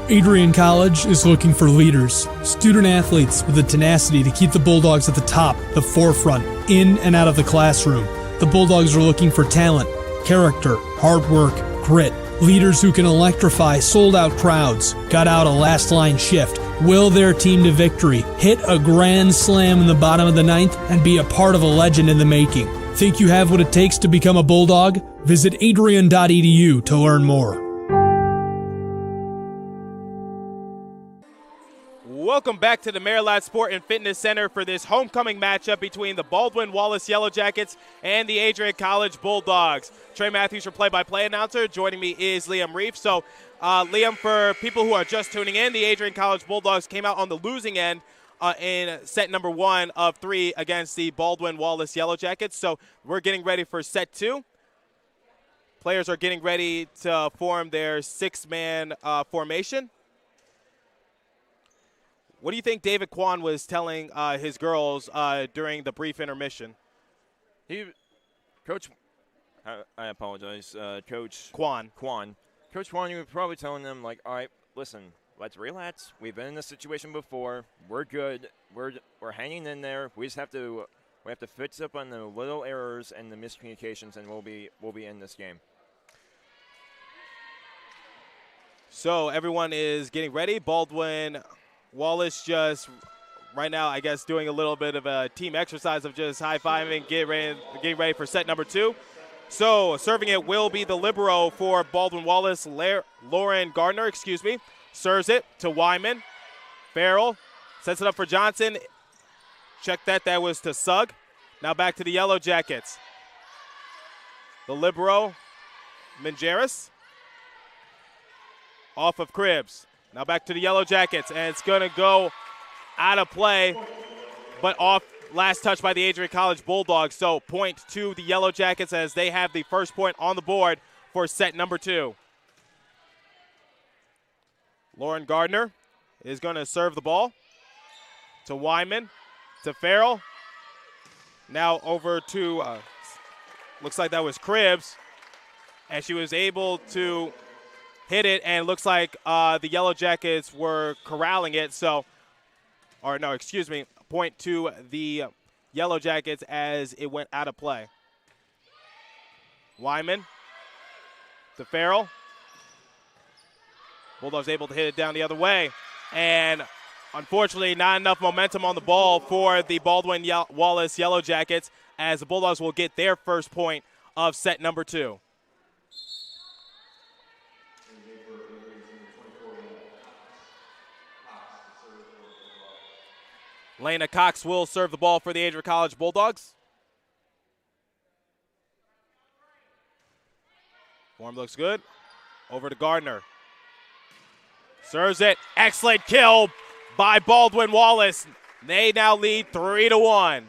Adrian College is looking for leaders, student athletes with the tenacity to keep the Bulldogs at the top, the forefront, in and out of the classroom. The Bulldogs are looking for talent, character, hard work, grit, leaders who can electrify sold-out crowds, gut out a last-line shift, will their team to victory, hit a grand slam in the bottom of the ninth, and be a part of a legend in the making. Think you have what it takes to become a Bulldog? Visit adrian.edu to learn more. Welcome back to the Maryland Sport and Fitness Center for this homecoming matchup between the Baldwin Wallace Yellow Jackets and the Adrian College Bulldogs. Trey Matthews, your play-by-play announcer. Joining me is Liam Reif. So, Liam, for people who are just tuning in, the Adrian College Bulldogs came out on the losing end in set number 1 of 3 against the Baldwin Wallace Yellow Jackets. So we're getting ready for set 2. Players are getting ready to form their 6-man formation. What do you think David Kwan was telling his girls during the brief intermission? Coach, I apologize, Coach Kwan. Coach Kwan, you were probably telling them, like, all right, listen, let's relax. We've been in this situation before. We're good. We're hanging in there. We have to fix up on the little errors and the miscommunications, and we'll be in this game. So everyone is getting ready. Baldwin Wallace just right now, I guess, doing a little bit of a team exercise of just high-fiving, getting ready for set number 2. So serving it will be the libero for Baldwin Wallace, Lauren Gardner, serves it to Wyman. Farrell sets it up for Johnson. Check that was to Sugg. Now back to the Yellow Jackets. The libero, Mingeris. Off of Cribbs. Now back to the Yellow Jackets, and it's going to go out of play, but off last touch by the Adrian College Bulldogs. So point to the Yellow Jackets as they have the first point on the board for set number 2. Lauren Gardner is going to serve the ball to Wyman, to Farrell. Now over to, looks like that was Cribbs, and she was able to hit it, and it looks like the Yellow Jackets were corralling it. Point to the Yellow Jackets as it went out of play. Wyman to Farrell. Bulldogs able to hit it down the other way. And unfortunately, not enough momentum on the ball for the Baldwin Wallace Yellow Jackets as the Bulldogs will get their first point of set number 2. Lena Cox will serve the ball for the Adrian College Bulldogs. Form looks good. Over to Gardner. Serves it. Excellent kill by Baldwin Wallace. They now lead 3-1.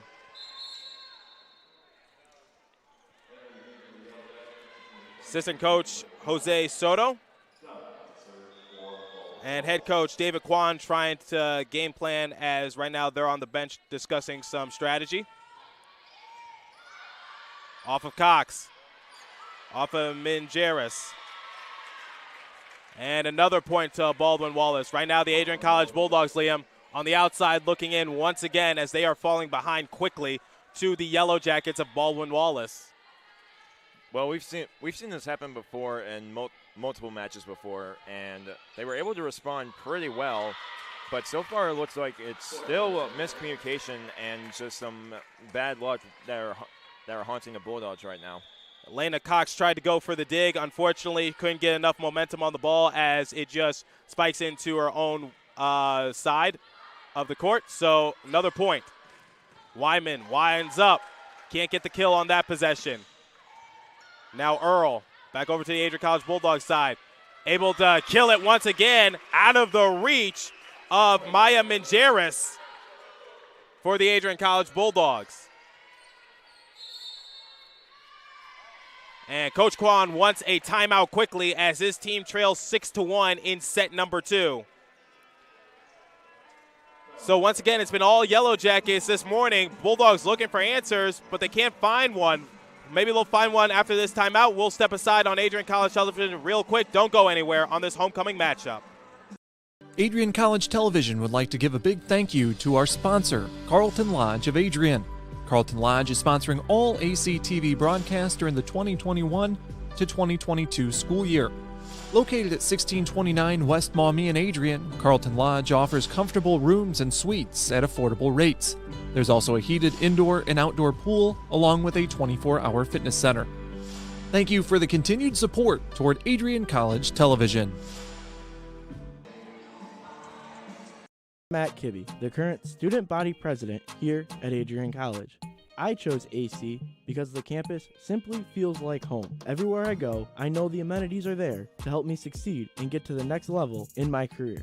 Assistant coach Jose Soto. And head coach David Kwan trying to game plan as right now they're on the bench discussing some strategy. Off of Cox. Off of Mingeris. And another point to Baldwin Wallace. Right now the Adrian College Bulldogs, Liam, on the outside looking in once again as they are falling behind quickly to the Yellow Jackets of Baldwin Wallace. Well, we've seen this happen before in multiple matches before, and they were able to respond pretty well. But so far, it looks like it's still miscommunication and just some bad luck that are haunting the Bulldogs right now. Elena Cox tried to go for the dig. Unfortunately, couldn't get enough momentum on the ball as it just spikes into her own side of the court. So another point. Wyman winds up. Can't get the kill on that possession. Now Earl back over to the Adrian College Bulldogs side. Able to kill it once again out of the reach of Maya Mingeris for the Adrian College Bulldogs. And Coach Kwan wants a timeout quickly as his team trails 6-1 in set number 2. So once again, it's been all Yellow Jackets this morning. Bulldogs looking for answers, but they can't find one. Maybe they'll find one after this timeout. We'll step aside on Adrian College Television real quick. Don't go anywhere on this homecoming matchup. Adrian College Television would like to give a big thank you to our sponsor, Carlton Lodge of Adrian. Carlton Lodge is sponsoring all ACTV broadcasts during the 2021 to 2022 school year. Located at 1629 West Maumee in Adrian, Carlton Lodge offers comfortable rooms and suites at affordable rates. There's also a heated indoor and outdoor pool, along with a 24-hour fitness center. Thank you for the continued support toward Adrian College Television. Matt Kibbe, the current student body president here at Adrian College. I chose AC because the campus simply feels like home. Everywhere I go, I know the amenities are there to help me succeed and get to the next level in my career.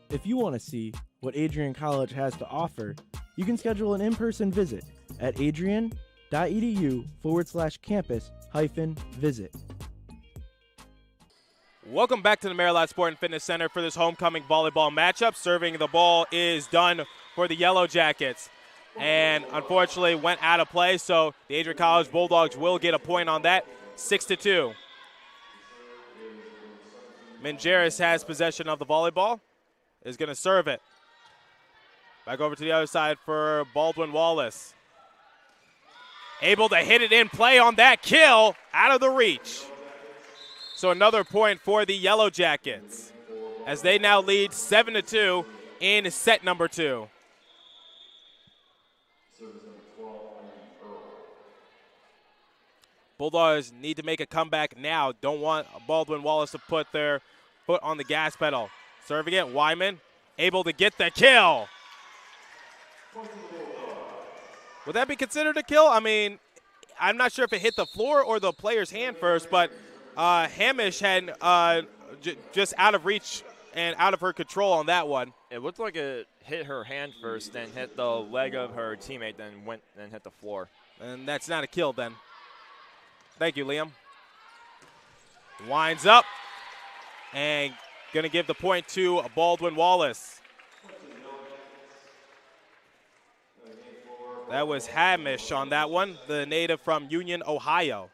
If you want to see what Adrian College has to offer, you can schedule an in-person visit at adrian.edu/campus-visit. Welcome back to the Maryland Sport and Fitness Center for this homecoming volleyball matchup. Serving the ball is done for the Yellow Jackets, and unfortunately went out of play, so the Adrian College Bulldogs will get a point on that, 6-2. Mingeris has possession of the volleyball, is going to serve it. Back over to the other side for Baldwin Wallace. Able to hit it in play on that kill, out of the reach. So another point for the Yellow Jackets as they now lead 7-2 in set number 2. Bulldogs need to make a comeback now. Don't want Baldwin Wallace to put their foot on the gas pedal. Serving it, Wyman able to get the kill. Would that be considered a kill? I mean, I'm not sure if it hit the floor or the player's hand first, but Hamish had just out of reach and out of her control on that one. It looked like it hit her hand first, then hit the leg of her teammate, then hit the floor. And that's not a kill then. Thank you, Liam. Winds up and going to give the point to Baldwin Wallace. That was Hamish on that one, the native from Union, Ohio.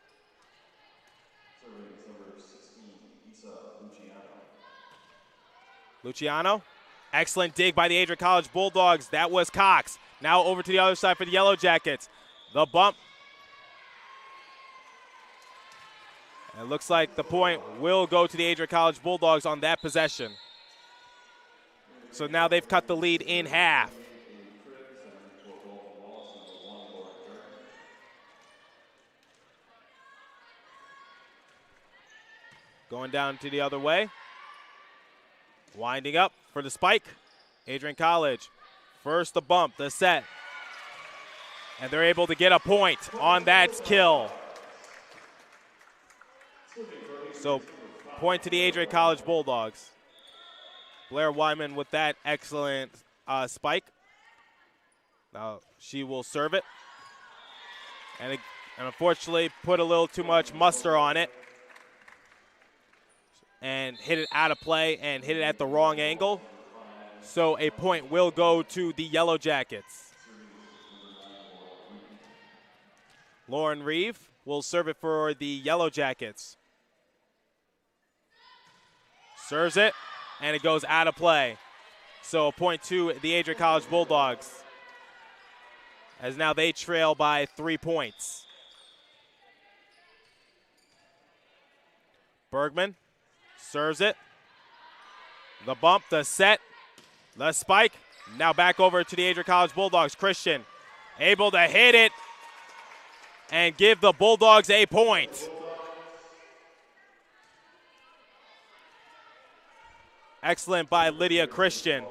Luciano, excellent dig by the Adrian College Bulldogs. That was Cox. Now over to the other side for the Yellow Jackets. The bump. It looks like the point will go to the Adrian College Bulldogs on that possession. So now they've cut the lead in half. Going down to the other way. Winding up for the spike. Adrian College. First the bump, the set. And they're able to get a point on that kill. So point to the Adrian College Bulldogs. Blair Wyman with that excellent spike. Now she will serve it. And unfortunately put a little too much muster on it. And hit it out of play and hit it at the wrong angle. So a point will go to the Yellow Jackets. Lauren Reeve will serve it for the Yellow Jackets. Serves it, and it goes out of play. So a point to the Adrian College Bulldogs, as now they trail by 3 points. Bergman serves it. The bump, the set, the spike. Now back over to the Adrian College Bulldogs. Christian able to hit it. and give the Bulldogs a point. Excellent by Lydia Christian.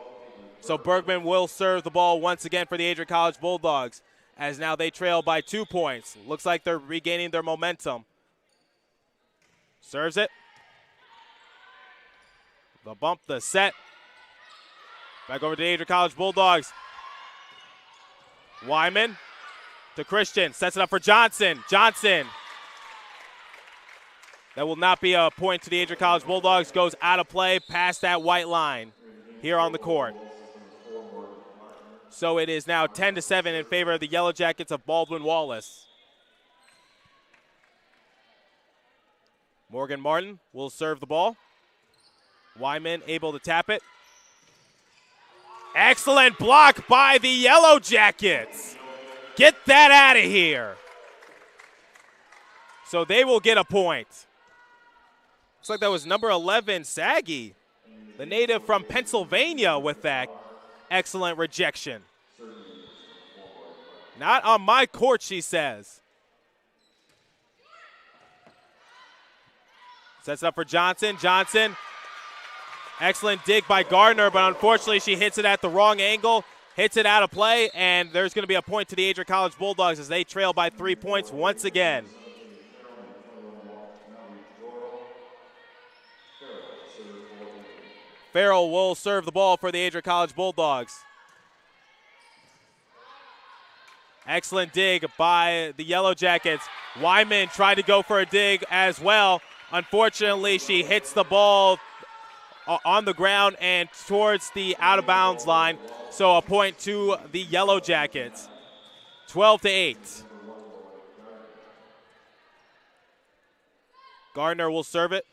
So Bergman will serve the ball once again for the Adrian College Bulldogs, as now they trail by 2 points. Looks like they're regaining their momentum. Serves it. The bump, the set. Back over to the Adrian College Bulldogs. Wyman to Christian. Sets it up for Johnson. Johnson. That will not be a point to the Adrian College Bulldogs. Goes out of play past that white line here on the court. So it is now 10-7 in favor of the Yellow Jackets of Baldwin Wallace. Morgan Martin will serve the ball. Wyman able to tap it. Excellent block by the Yellow Jackets. Get that out of here. So they will get a point. Looks like that was number 11, Saggy, the native from Pennsylvania, with that excellent rejection. Not on my court, she says. Sets it up for Johnson. Johnson. Excellent dig by Gardner, but unfortunately she hits it at the wrong angle, hits it out of play, and there's going to be a point to the Adrian College Bulldogs as they trail by 3 points once again. Farrell will serve the ball for the Adrian College Bulldogs. Excellent dig by the Yellow Jackets. Wyman tried to go for a dig as well. Unfortunately, she hits the ball on the ground and towards the out-of-bounds line. So a point to the Yellow Jackets. 12-8. Gardner will serve it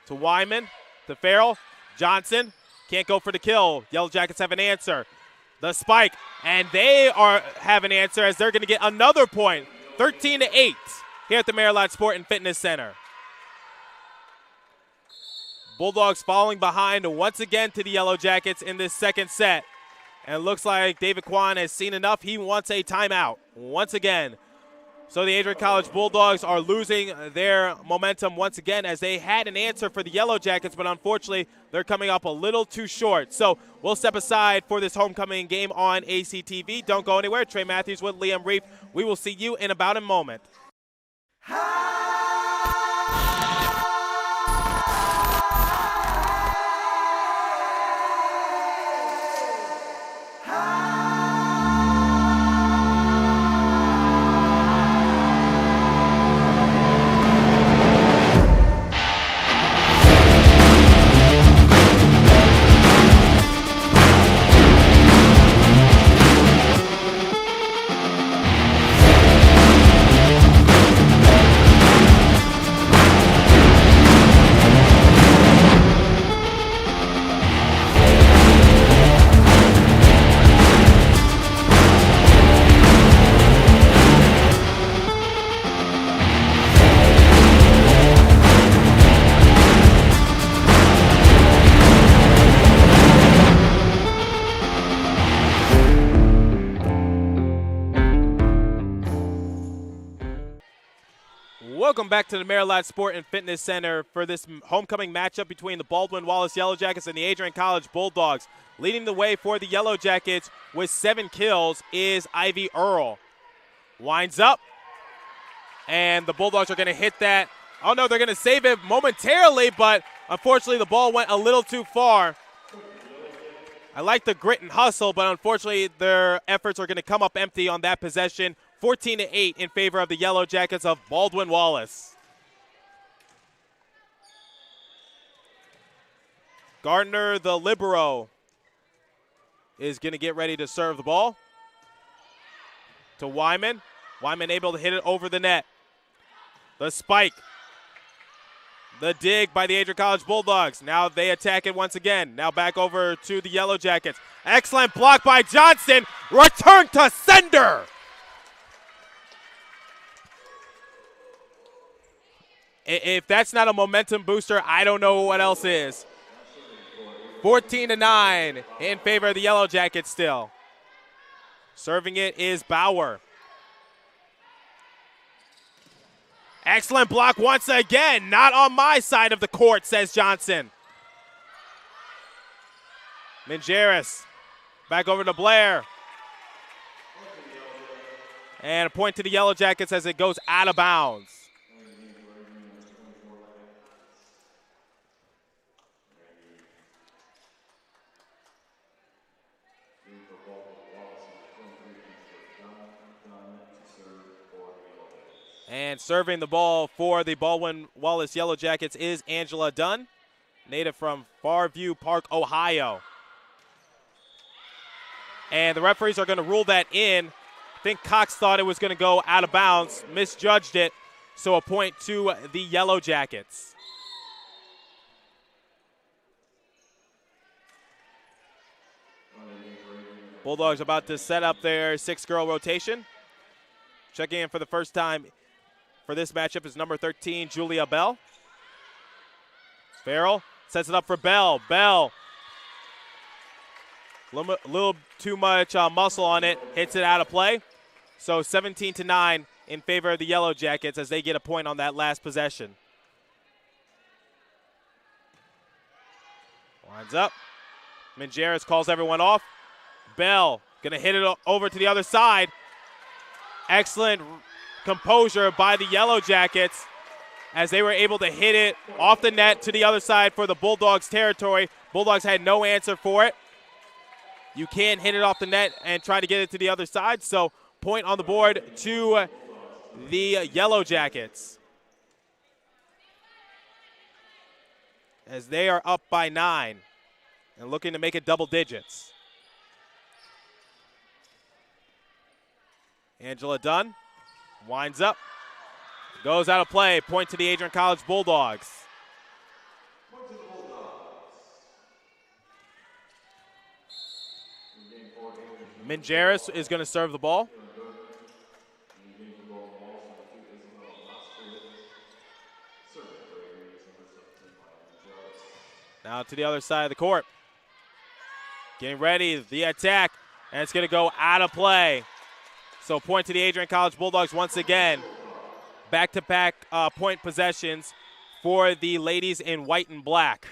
to Wyman, to Farrell. Johnson can't go for the kill. Yellow Jackets have an answer. The spike, and they have an answer as they're going to get another point. 13-8 here at the Maryland Sport and Fitness Center. Bulldogs falling behind once again to the Yellow Jackets in this second set. And it looks like David Kwan has seen enough. He wants a timeout once again. So the Adrian College Bulldogs are losing their momentum once again as they had an answer for the Yellow Jackets, but unfortunately they're coming up a little too short. So we'll step aside for this homecoming game on ACTV. Don't go anywhere. Trey Matthews with Liam Reef. We will see you in about a moment. Welcome back to the Maryland Sport and Fitness Center for this homecoming matchup between the Baldwin Wallace Yellow Jackets and the Adrian College Bulldogs. Leading the way for the Yellow Jackets with 7 kills is Ivy Earl. Winds up, and the Bulldogs are going to hit that. Oh, no, they're going to save it momentarily, but unfortunately the ball went a little too far. I like the grit and hustle, but unfortunately their efforts are going to come up empty on that possession. 14-8 in favor of the Yellow Jackets of Baldwin Wallace. Gardner, the libero, is going to get ready to serve the ball to Wyman. Wyman able to hit it over the net. The spike. The dig by the Adrian College Bulldogs. Now they attack it once again. Now back over to the Yellow Jackets. Excellent block by Johnson. Return to sender. If that's not a momentum booster, I don't know what else is. 14-9 in favor of the Yellow Jackets still. Serving it is Bauer. Excellent block once again. Not on my side of the court, says Johnson. Mingeris back over to Blair. And a point to the Yellow Jackets as it goes out of bounds. And serving the ball for the Baldwin Wallace Yellow Jackets is Angela Dunn, native from Farview Park, Ohio. And the referees are going to rule that in. I think Cox thought it was going to go out of bounds, misjudged it, so a point to the Yellow Jackets. Bulldogs about to set up their 6-girl rotation. Checking in for the first time for this matchup is number 13, Julia Bell. Farrell sets it up for Bell. Bell, a little too much muscle on it, hits it out of play. So 17-9 in favor of the Yellow Jackets as they get a point on that last possession. Winds up. Mingeris calls everyone off. Bell gonna hit it over to the other side. Excellent composure by the Yellow Jackets as they were able to hit it off the net to the other side for the Bulldogs territory. Bulldogs had no answer for it. You can't hit it off the net and try to get it to the other side, so point on the board to the Yellow Jackets as they are up by 9 and looking to make it double digits. Angela Dunn winds up, goes out of play, point to the Adrian College Bulldogs. Mingeris is going to serve the ball. Now to the other side of the court. Getting ready, the attack, and it's going to go out of play. So point to the Adrian College Bulldogs once again. Back-to-back point possessions for the ladies in white and black.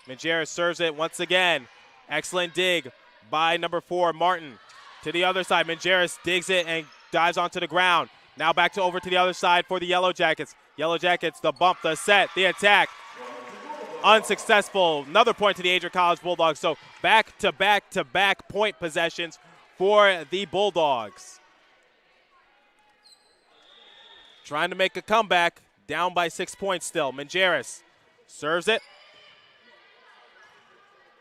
Mingeris serves it once again. Excellent dig by number 4, Martin. To the other side, Mingeris digs it and dives onto the ground. Now back over to the other side for the Yellow Jackets. Yellow Jackets, the bump, the set, the attack. Unsuccessful. Another point to the Adrian College Bulldogs. So back-to-back-to-back point possessions for the Bulldogs. Trying to make a comeback, down by 6 points still. Mingeris serves it.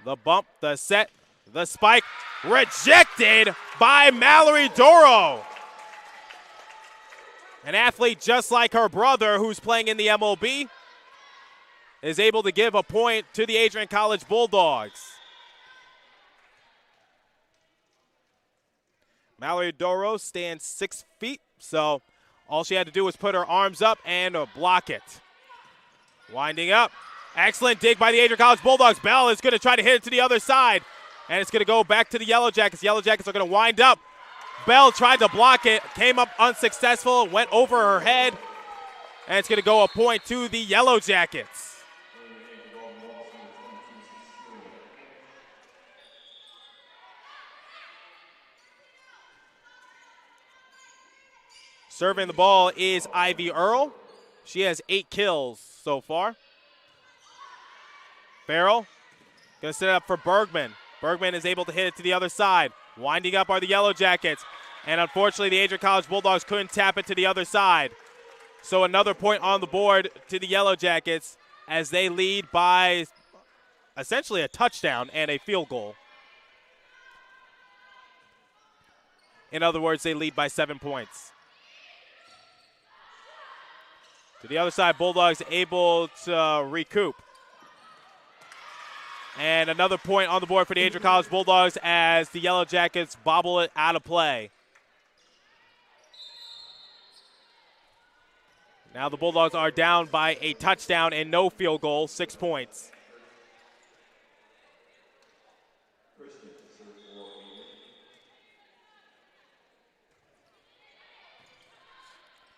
The bump, the set, the spike, rejected by Mallory Doro. An athlete just like her brother who's playing in the MLB is able to give a point to the Adrian College Bulldogs. Mallory Doro stands 6 feet, so all she had to do was put her arms up and block it. Winding up. Excellent dig by the Adrian College Bulldogs. Bell is going to try to hit it to the other side, and it's going to go back to the Yellow Jackets. Yellow Jackets are going to wind up. Bell tried to block it, came up unsuccessful, went over her head, and it's going to go a point to the Yellow Jackets. Serving the ball is Ivy Earl. She has 8 kills so far. Farrell going to set it up for Bergman. Bergman is able to hit it to the other side. Winding up are the Yellow Jackets. And unfortunately, the Adrian College Bulldogs couldn't tap it to the other side. So another point on the board to the Yellow Jackets as they lead by essentially a touchdown and a field goal. In other words, they lead by 7 points. To the other side, Bulldogs able to recoup. And another point on the board for the Adrian College Bulldogs as the Yellow Jackets bobble it out of play. Now the Bulldogs are down by a touchdown and no field goal, 6 points.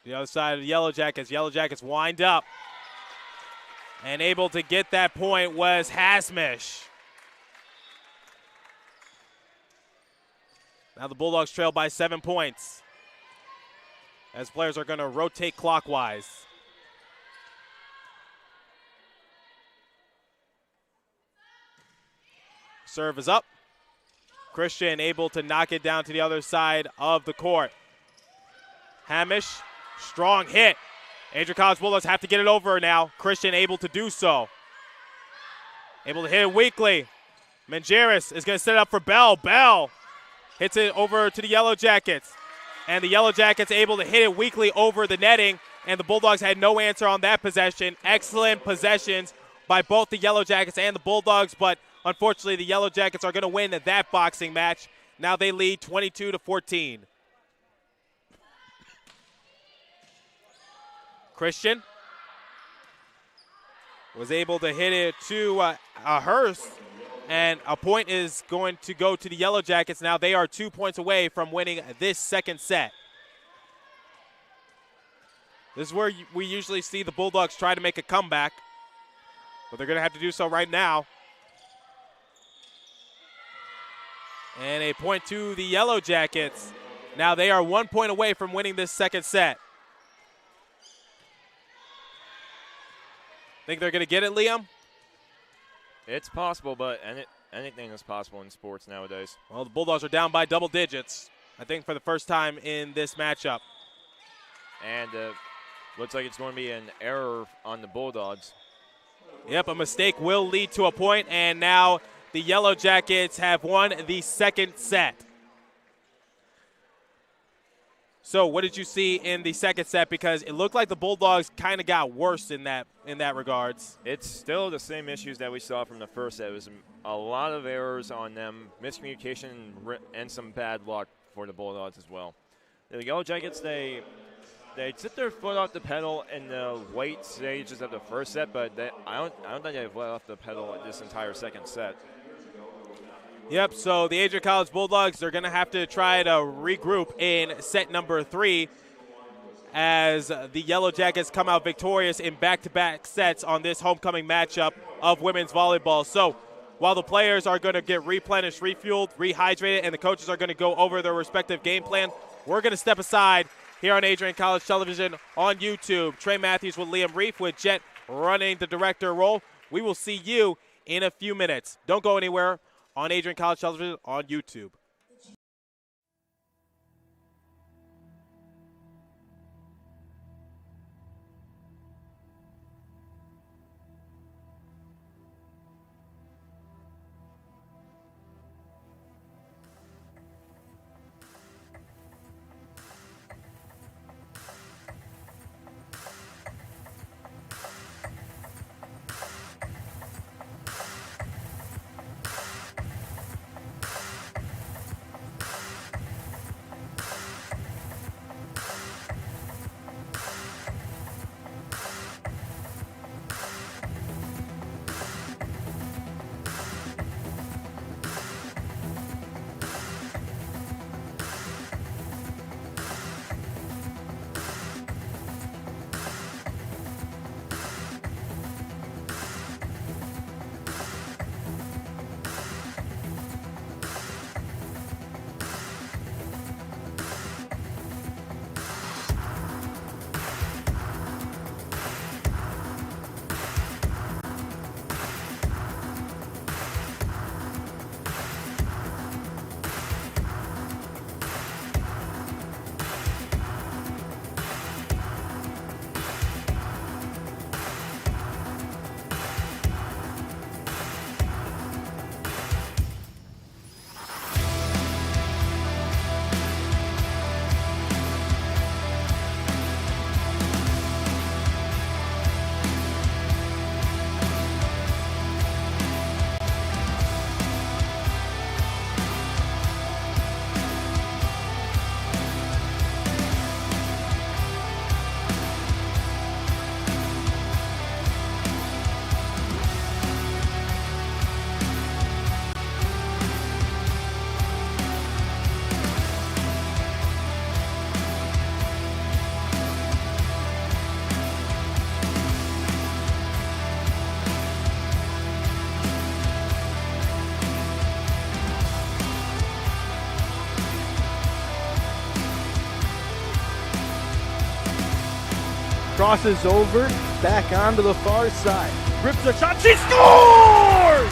The other side of the Yellow Jackets. Yellow Jackets wind up. And able to get that point was Hasmish. Now the Bulldogs trail by 7 points. As players are going to rotate clockwise. Serve is up. Christian able to knock it down to the other side of the court. Hamish, strong hit. Adrian College Bulldogs have to get it over now. Christian able to do so. Able to hit it weakly. Mangiaris is going to set it up for Bell. Bell hits it over to the Yellow Jackets. And the Yellow Jackets able to hit it weakly over the netting. And the Bulldogs had no answer on that possession. Excellent possessions by both the Yellow Jackets and the Bulldogs. But unfortunately, the Yellow Jackets are going to win that boxing match. Now they lead 22-14. Christian was able to hit it to Hurst, and a point is going to go to the Yellow Jackets. Now they are 2 points away from winning this second set. This is where we usually see the Bulldogs try to make a comeback, but they're going to have to do so right now. And a point to the Yellow Jackets. Now they are 1 point away from winning this second set. Think they're going to get it, Liam? It's possible, but anything is possible in sports nowadays. Well, the Bulldogs are down by double digits, I think, for the first time in this matchup. And looks like it's going to be an error on the Bulldogs. Yep, a mistake will lead to a point, and now the Yellow Jackets have won the second set. So what did you see in the second set? Because it looked like the Bulldogs kind of got worse in that regards. It's still the same issues that we saw from the first set. It was a lot of errors on them, miscommunication, and some bad luck for the Bulldogs as well. The Yellow Jackets, they took their foot off the pedal in the late stages of the first set, but I don't think they've let off the pedal this entire second set. Yep, so the Adrian College Bulldogs, they're going to have to try to regroup in set number 3 as the Yellow Jackets come out victorious in back-to-back sets on this homecoming matchup of women's volleyball. So while the players are going to get replenished, refueled, rehydrated, and the coaches are going to go over their respective game plan, we're going to step aside here on Adrian College Television on YouTube. Trey Matthews with Liam Reef with Jet running the director role. We will see you in a few minutes. Don't go anywhere on Adrian College Television on YouTube. crosses over, back onto the far side. Rips a shot, she scores!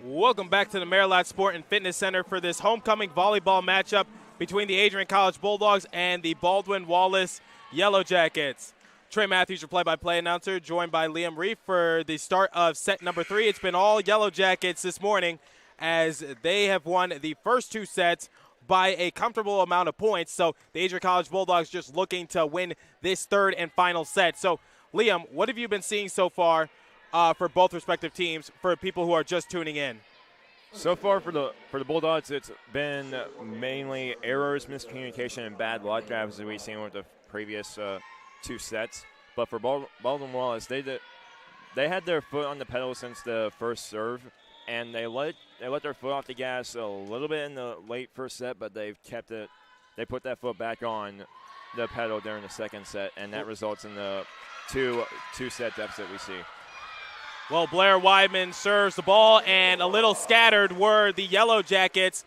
Welcome back to the Maryland Sport and Fitness Center for this homecoming volleyball matchup between the Adrian College Bulldogs and the Baldwin Wallace Yellow Jackets. Trey Matthews, your play-by-play announcer, joined by Liam Reef for the start of set number 3. It's been all Yellow Jackets this morning as they have won the first 2 sets by a comfortable amount of points. So the Adrian College Bulldogs just looking to win this third and final set. So, Liam, what have you been seeing so far for both respective teams for people who are just tuning in? So far for the Bulldogs, it's been mainly errors, miscommunication, and bad luck, as we've seen with the previous 2 sets. But for Baldwin Wallace, they had their foot on the pedal since the first serve, and they let their foot off the gas a little bit in the late first set, but they've kept it. They put that foot back on the pedal during the second set, and that results in the two-set deficit we see. Well, Blair Weidman serves the ball, and a little scattered were the Yellow Jackets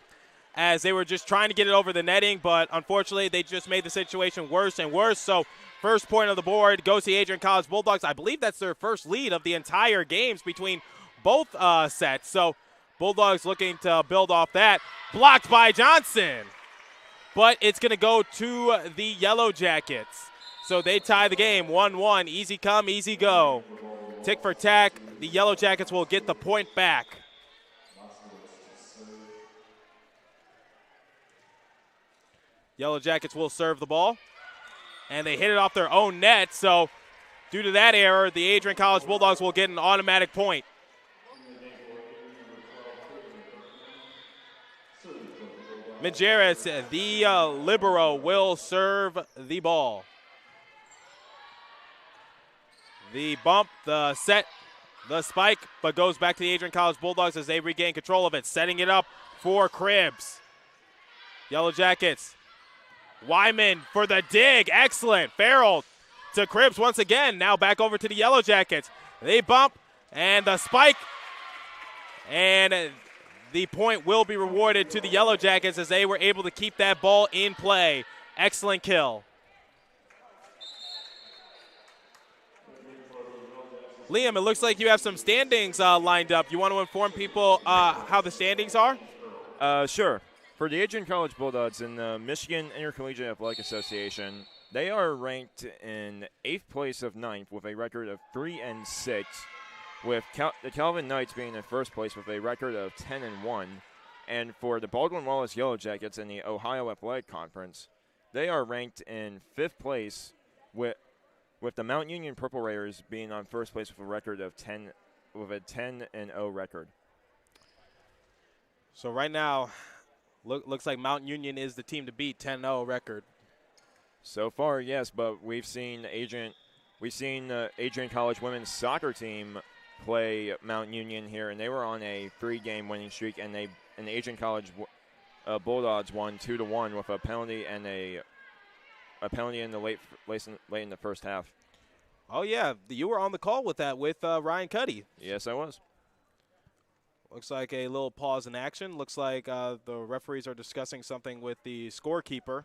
as they were just trying to get it over the netting, but unfortunately they just made the situation worse and worse. So first point of the board goes to the Adrian College Bulldogs. I believe that's their first lead of the entire games between both sets. So Bulldogs looking to build off that. Blocked by Johnson, but it's going to go to the Yellow Jackets. So they tie the game 1-1. Easy come, easy go. Tick for tack. The Yellow Jackets will get the point back. Yellow Jackets will serve the ball. And they hit it off their own net. So due to that error, the Adrian College Bulldogs will get an automatic point. Majerus, the libero, will serve the ball. The bump, the set, the spike, but goes back to the Adrian College Bulldogs as they regain control of it, setting it up for Cribbs. Yellow Jackets. Wyman for the dig. Excellent. Farrell to Cribbs once again. Now back over to the Yellow Jackets. They bump, and the spike. And the point will be rewarded to the Yellow Jackets as they were able to keep that ball in play. Excellent kill. Liam, it looks like you have some standings lined up. You want to inform people how the standings are? Sure. For the Adrian College Bulldogs in the Michigan Intercollegiate Athletic Association, they are ranked in 8th place of 9th with a record of 3-6, with the Calvin Knights being in first place with a record of 10-1. And for the Baldwin Wallace Yellow Jackets in the Ohio Athletic Conference, they are ranked in 5th place with the Mount Union Purple Raiders being on first place with a record of 10-0 record. So right now, looks like Mount Union is the team to beat, 10-0 record. So far, yes, but we've seen Adrian College women's soccer team play Mount Union here, and they were on a 3-game winning streak, and the Adrian College Bulldogs won 2-1 with a penalty and a a penalty in the late in the first half. Oh, yeah. You were on the call with that with Ryan Cuddy. Yes, I was. Looks like a little pause in action. Looks like the referees are discussing something with the scorekeeper.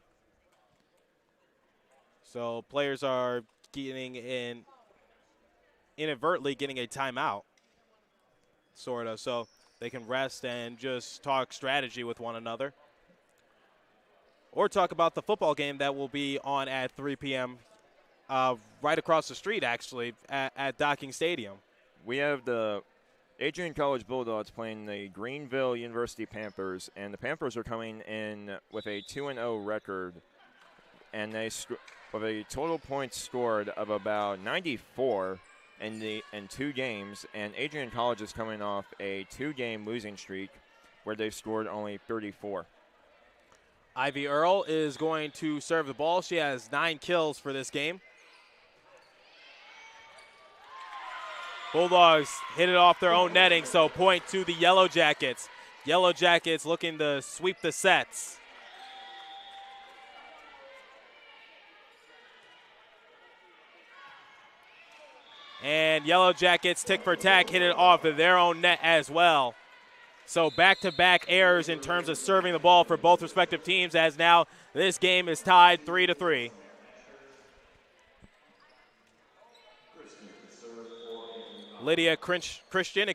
So players are inadvertently getting a timeout, sort of, so they can rest and just talk strategy with one another. Or talk about the football game that will be on at 3 p.m. Right across the street, actually, at Docking Stadium. We have the Adrian College Bulldogs playing the Greenville University Panthers, and the Panthers are coming in with a 2-0 record, and they with a total points scored of about 94 in 2 games, and Adrian College is coming off a 2-game losing streak where they've scored only 34. Ivy Earl is going to serve the ball. She has 9 kills for this game. Bulldogs hit it off their own netting, so point to the Yellow Jackets. Yellow Jackets looking to sweep the sets. And Yellow Jackets, tick for tack, hit it off of their own net as well. So back-to-back errors in terms of serving the ball for both respective teams, as now this game is tied 3-3. Lydia Christian,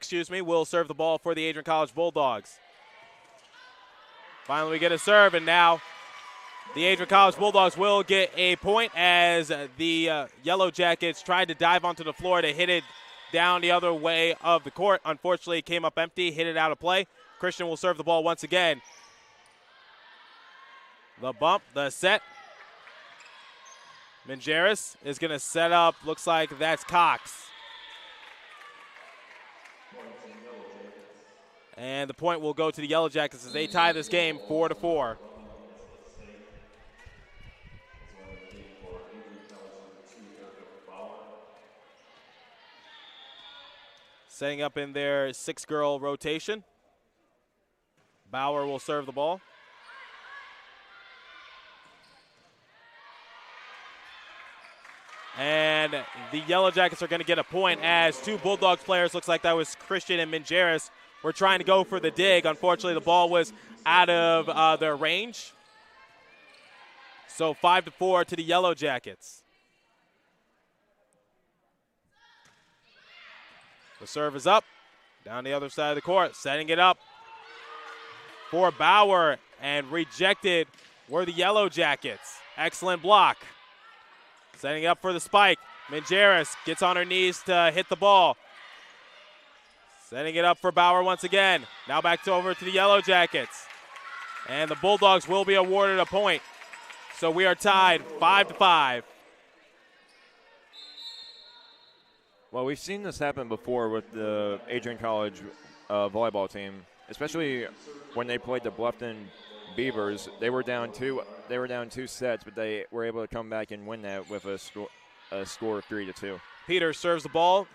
will serve the ball for the Adrian College Bulldogs. Finally, we get a serve, and now the Adrian College Bulldogs will get a point as the Yellow Jackets tried to dive onto the floor to hit it down the other way of the court. Unfortunately, it came up empty, hit it out of play. Christian will serve the ball once again. The bump, the set. Mingeris is going to set up. Looks like that's Cox. And the point will go to the Yellow Jackets as they tie this game 4-4. Setting up in their 6-girl rotation. Bauer will serve the ball. And the Yellow Jackets are going to get a point as 2 Bulldogs players, looks like that was Christian and Mingeris, were trying to go for the dig. Unfortunately, the ball was out of their range. So 5-4 to the Yellow Jackets. The serve is up, down the other side of the court, setting it up for Bauer, and rejected were the Yellow Jackets. Excellent block. Setting up for the spike. Mingeris gets on her knees to hit the ball. Setting it up for Bauer once again. Now back over to the Yellow Jackets. And the Bulldogs will be awarded a point. So we are tied 5-5. Well, we've seen this happen before with the Adrian College volleyball team, especially when they played the Bluffton Beavers. They were down 2 sets, but they were able to come back and win that with a score of 3-2. Peters serves the ball.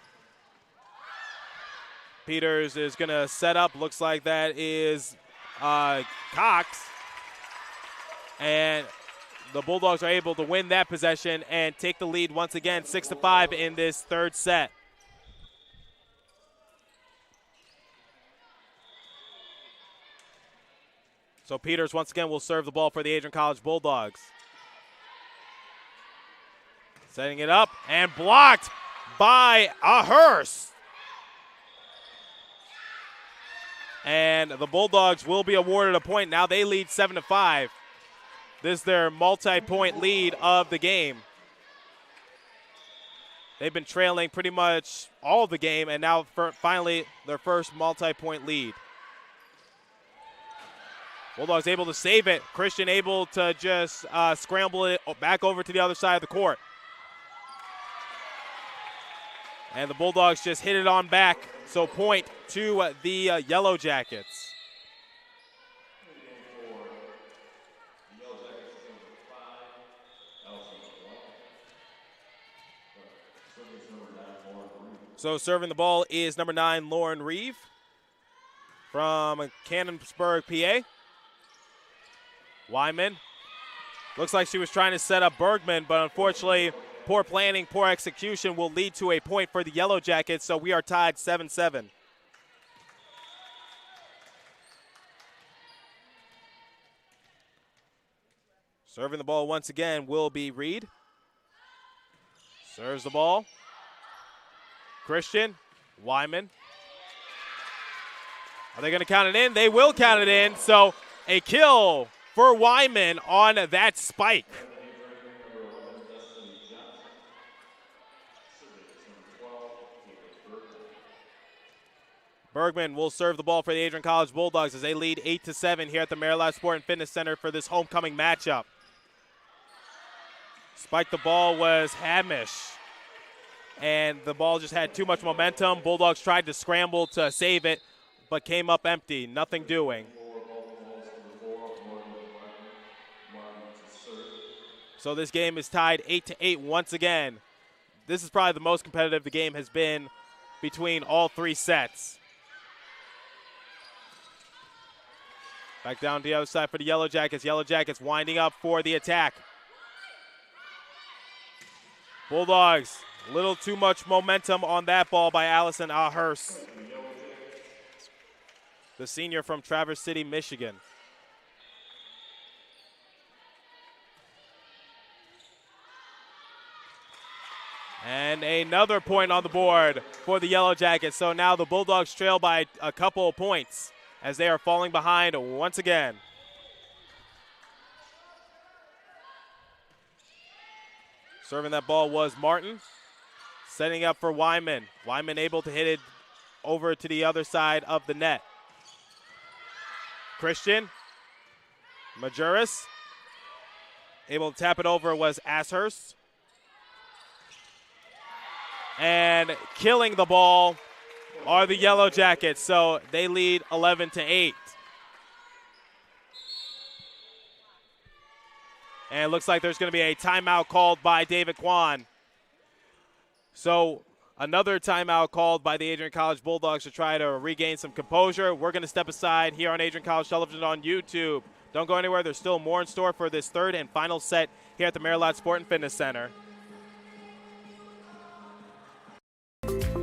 Peters is going to set up. Looks like that is Cox. And the Bulldogs are able to win that possession and take the lead once again, 6-5 in this 3rd set. So Peters once again will serve the ball for the Adrian College Bulldogs. Setting it up and blocked by a Hearst. And the Bulldogs will be awarded a point. Now they lead 7-5. This is their multi-point lead of the game. They've been trailing pretty much all of the game, and now finally their first multi-point lead. Bulldogs able to save it. Christian able to just scramble it back over to the other side of the court. And the Bulldogs just hit it on back, so point to the Yellow Jackets. So serving the ball is number 9, Lauren Reeve from Cannonsburg, PA. Wyman Looks like she was trying to set up Bergman, but unfortunately, poor planning, poor execution will lead to a point for the Yellow Jackets, so we are tied 7-7. Serving the ball once again will be Reed. Serves the ball. Christian, Wyman. Are they going to count it in? They will count it in, so a kill for Wyman on that spike. Bergman will serve the ball for the Adrian College Bulldogs as they lead 8-7 here at the Maryland Sport and Fitness Center for this homecoming matchup. Spike the ball was Hamish, and the ball just had too much momentum. Bulldogs tried to scramble to save it, but came up empty, nothing doing. So this game is tied 8-8 once again. This is probably the most competitive the game has been between all three sets. Back down to the other side for the Yellow Jackets. Yellow Jackets winding up for the attack. Bulldogs, a little too much momentum on that ball by Allison Ahurst, the senior from Traverse City, Michigan. And another point on the board for the Yellow Jackets. So now the Bulldogs trail by a couple of points as they are falling behind once again. Serving that ball was Martin. Setting up for Wyman. Wyman able to hit it over to the other side of the net. Christian. Majuris. Able to tap it over was Ashurst. And killing the ball are the Yellow Jackets, so they lead 11-8. And it looks like there's going to be a timeout called by David Kwan. So another timeout called by the Adrian College Bulldogs to try to regain some composure. We're going to step aside here on Adrian College Television on YouTube. Don't go anywhere. There's still more in store for this third and final set here at the Maryland Sport and Fitness Center.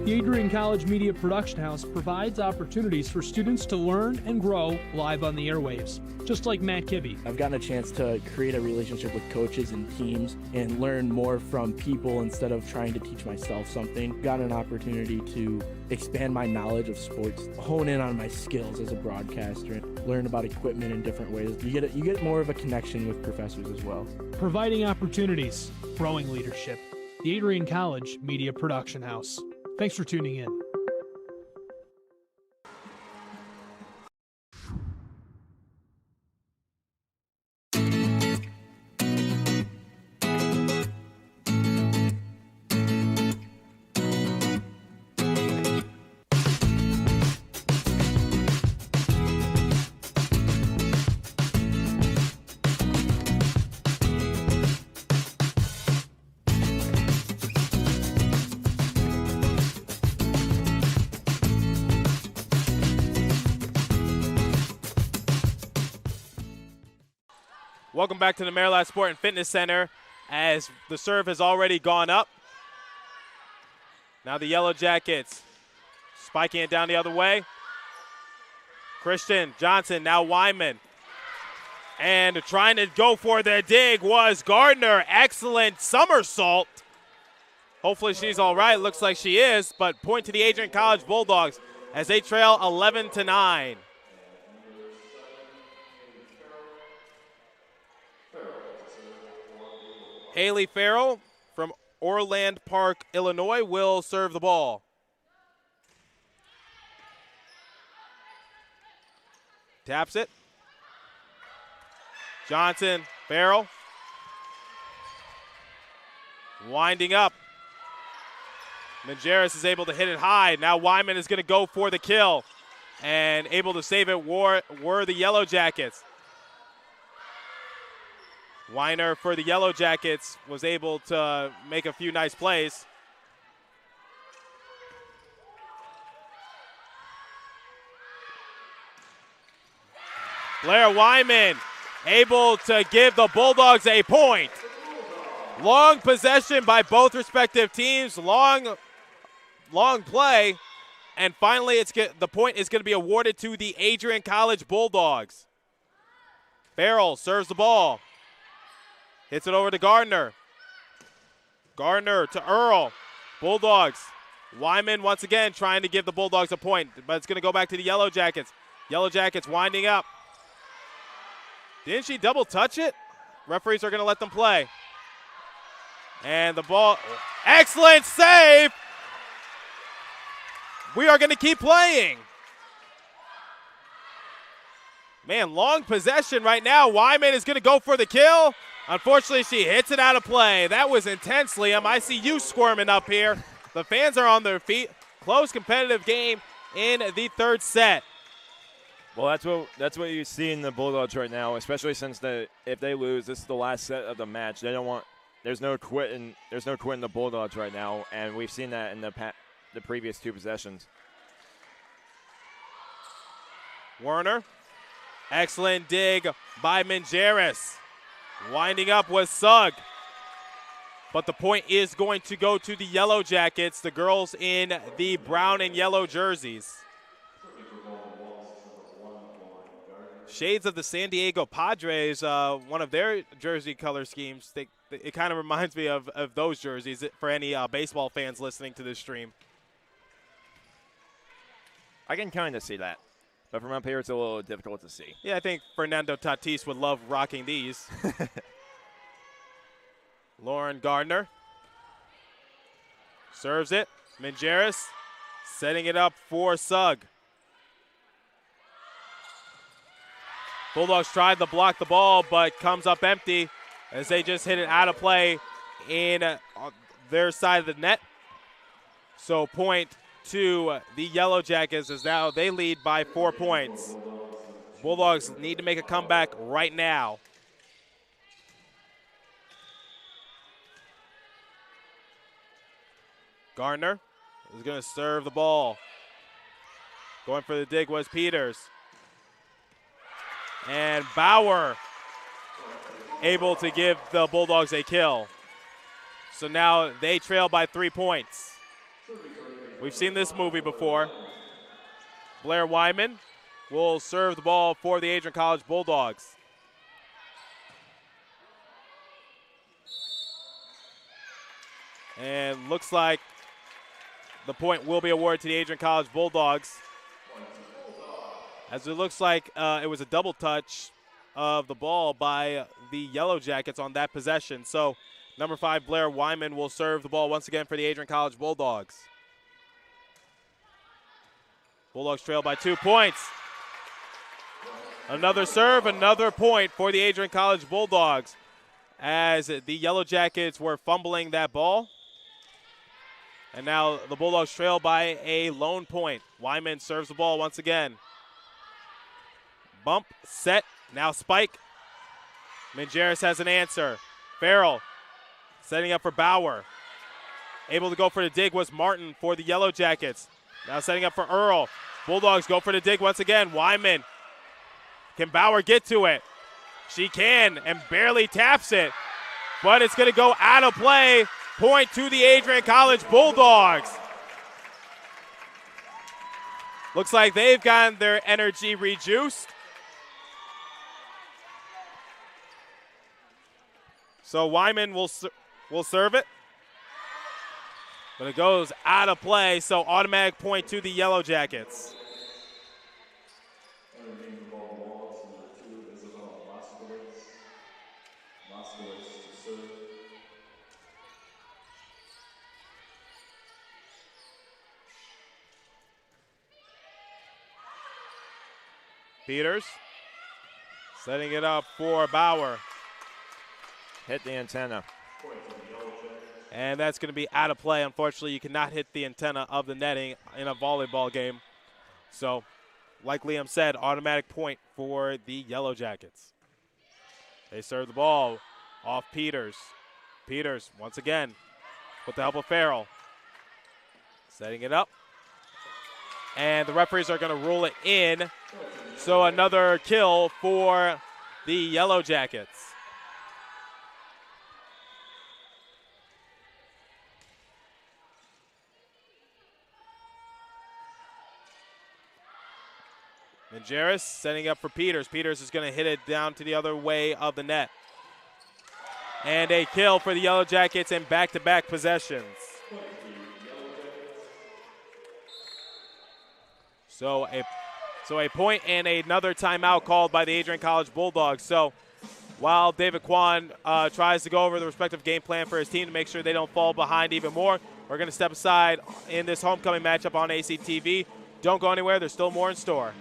The Adrian College Media Production House provides opportunities for students to learn and grow live on the airwaves, just like Matt Kibbe. I've gotten a chance to create a relationship with coaches and teams and learn more from people instead of trying to teach myself something. Got an opportunity to expand my knowledge of sports, hone in on my skills as a broadcaster, learn about equipment in different ways. You get more of a connection with professors as well. Providing opportunities, growing leadership. The Adrian College Media Production House. Thanks for tuning in. Welcome back to the Maryland Sport and Fitness Center as the serve has already gone up. Now the Yellow Jackets spiking it down the other way. Christian Johnson, now Wyman. And trying to go for the dig was Gardner. Excellent somersault. Hopefully she's all right. Looks like she is, but point to the Adrian College Bulldogs as they trail 11-9. Haley Farrell from Orland Park, Illinois, will serve the ball. Taps it. Johnson, Farrell. Winding up. Majerus is able to hit it high. Now Wyman is going to go for the kill. And able to save it were the Yellow Jackets. Weiner for the Yellow Jackets was able to make a few nice plays. Blair Wyman able to give the Bulldogs a point. Long possession by both respective teams, long play, and finally the point is going to be awarded to the Adrian College Bulldogs. Farrell serves the ball, hits it over to Gardner. Gardner to Earl. Bulldogs. Wyman once again trying to give the Bulldogs a point, but it's going to go back to the Yellow Jackets. Yellow Jackets winding up. Didn't she double touch it? Referees are going to let them play. And the ball, excellent save. We are going to keep playing. Man, long possession right now. Wyman is going to go for the kill. Unfortunately, she hits it out of play. That was intense, Liam. I see you squirming up here. The fans are on their feet. Close competitive game in the third set. Well, that's what you see in the Bulldogs right now, especially since if they lose, this is the last set of the match. They don't want. There's no quitting the Bulldogs right now, and we've seen that in the previous two possessions. Werner, excellent dig by Mingeris. Winding up was Sugg. But the point is going to go to the Yellow Jackets, the girls in the brown and yellow jerseys. Shades of the San Diego Padres, one of their jersey color schemes. It kind of reminds me of those jerseys for any baseball fans listening to this stream. I can kind of see that. But from up here, it's a little difficult to see. Yeah, I think Fernando Tatis would love rocking these. Lauren Gardner serves it. Mingeris setting it up for Sugg. Bulldogs tried to block the ball, but comes up empty as they just hit it out of play in their side of the net. So point to the Yellow Jackets as now they lead by 4 points. Bulldogs need to make a comeback right now. Gardner is going to serve the ball. Going for the dig was Peters. And Bauer able to give the Bulldogs a kill. So now they trail by 3 points. We've seen this movie before. Blair Wyman will serve the ball for the Adrian College Bulldogs. And looks like the point will be awarded to the Adrian College Bulldogs. As it looks like it was a double touch of the ball by the Yellow Jackets on that possession. So number 5, Blair Wyman, will serve the ball once again for the Adrian College Bulldogs. Bulldogs trail by 2 points. Another serve, another point for the Adrian College Bulldogs as the Yellow Jackets were fumbling that ball. And now the Bulldogs trail by a lone point. Wyman serves the ball once again. Bump, set, now spike. Mingeris has an answer. Farrell setting up for Bauer. Able to go for the dig was Martin for the Yellow Jackets. Now setting up for Earl. Bulldogs go for the dig once again. Wyman. Can Bauer get to it? She can and barely taps it. But it's going to go out of play. Point to the Adrian College Bulldogs. Looks like they've gotten their energy rejuiced. So Wyman will serve it. But it goes out of play, so automatic point to the Yellow Jackets. Peters setting it up for Bauer. Hit the antenna. And that's going to be out of play. Unfortunately, you cannot hit the antenna of the netting in a volleyball game. So, like Liam said, automatic point for the Yellow Jackets. They serve the ball off Peters. Peters, once again, with the help of Farrell. Setting it up. And the referees are going to rule it in. So another kill for the Yellow Jackets. Manjaris setting up for Peters. Peters is going to hit it down to the other way of the net. And a kill for the Yellow Jackets in back-to-back possessions. So a point and another timeout called by the Adrian College Bulldogs. So while David Kwan tries to go over the respective game plan for his team to make sure they don't fall behind even more, we're going to step aside in this homecoming matchup on ACTV. Don't go anywhere. There's still more in store.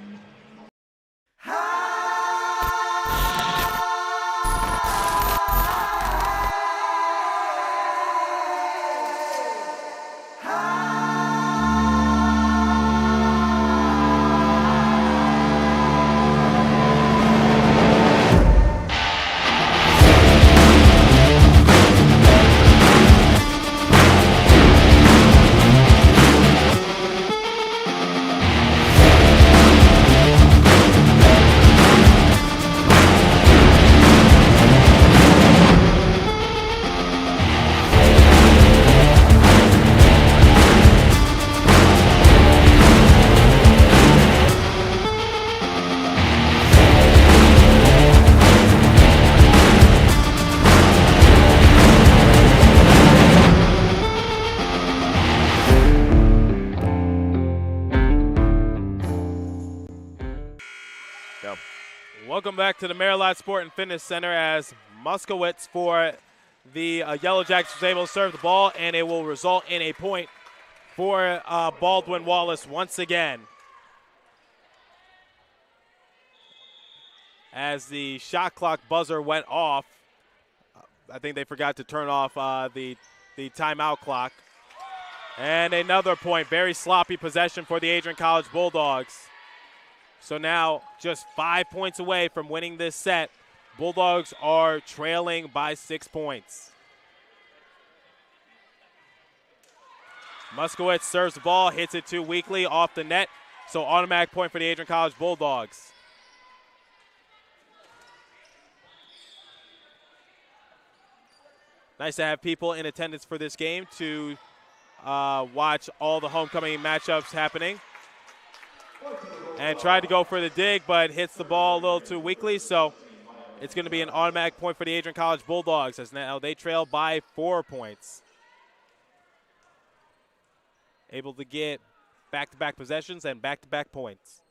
Welcome back to the Maryland Sport and Fitness Center as Muskowitz for the Yellow Jackets was able to serve the ball, and it will result in a point for Baldwin Wallace once again. As the shot clock buzzer went off, I think they forgot to turn off the timeout clock. And another point, very sloppy possession for the Adrian College Bulldogs. So now just 5 points away from winning this set. Bulldogs are trailing by 6 points. Muskowitz serves the ball, hits it too weakly off the net. So automatic point for the Adrian College Bulldogs. Nice to have people in attendance for this game to watch all the homecoming matchups happening. And tried to go for the dig, but hits the ball a little too weakly, so it's going to be an automatic point for the Adrian College Bulldogs, as now they trail by 4 points. Able to get back-to-back possessions and back-to-back points.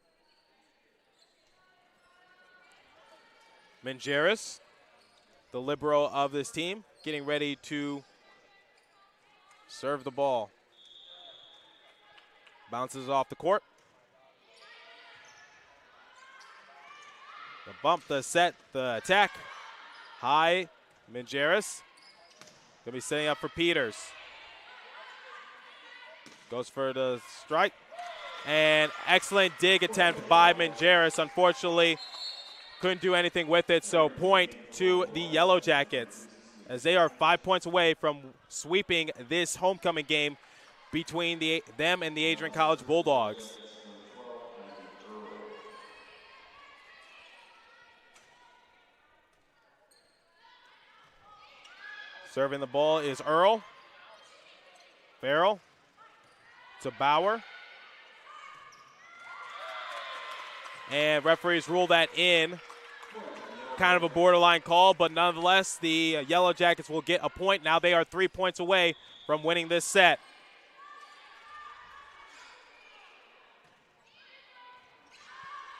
Manjaris, the libero of this team, getting ready to serve the ball. Bounces off the court. The bump, the set, the attack. High, Manjaris. Gonna be setting up for Peters. Goes for the strike. And excellent dig attempt by Manjaris. Unfortunately, couldn't do anything with it, so point to the Yellow Jackets, as they are 5 points away from sweeping this homecoming game between them and the Adrian College Bulldogs. Serving the ball is Earl. Farrell to Bauer. And referees rule that in. Kind of a borderline call, but nonetheless, the Yellow Jackets will get a point. Now they are 3 points away from winning this set.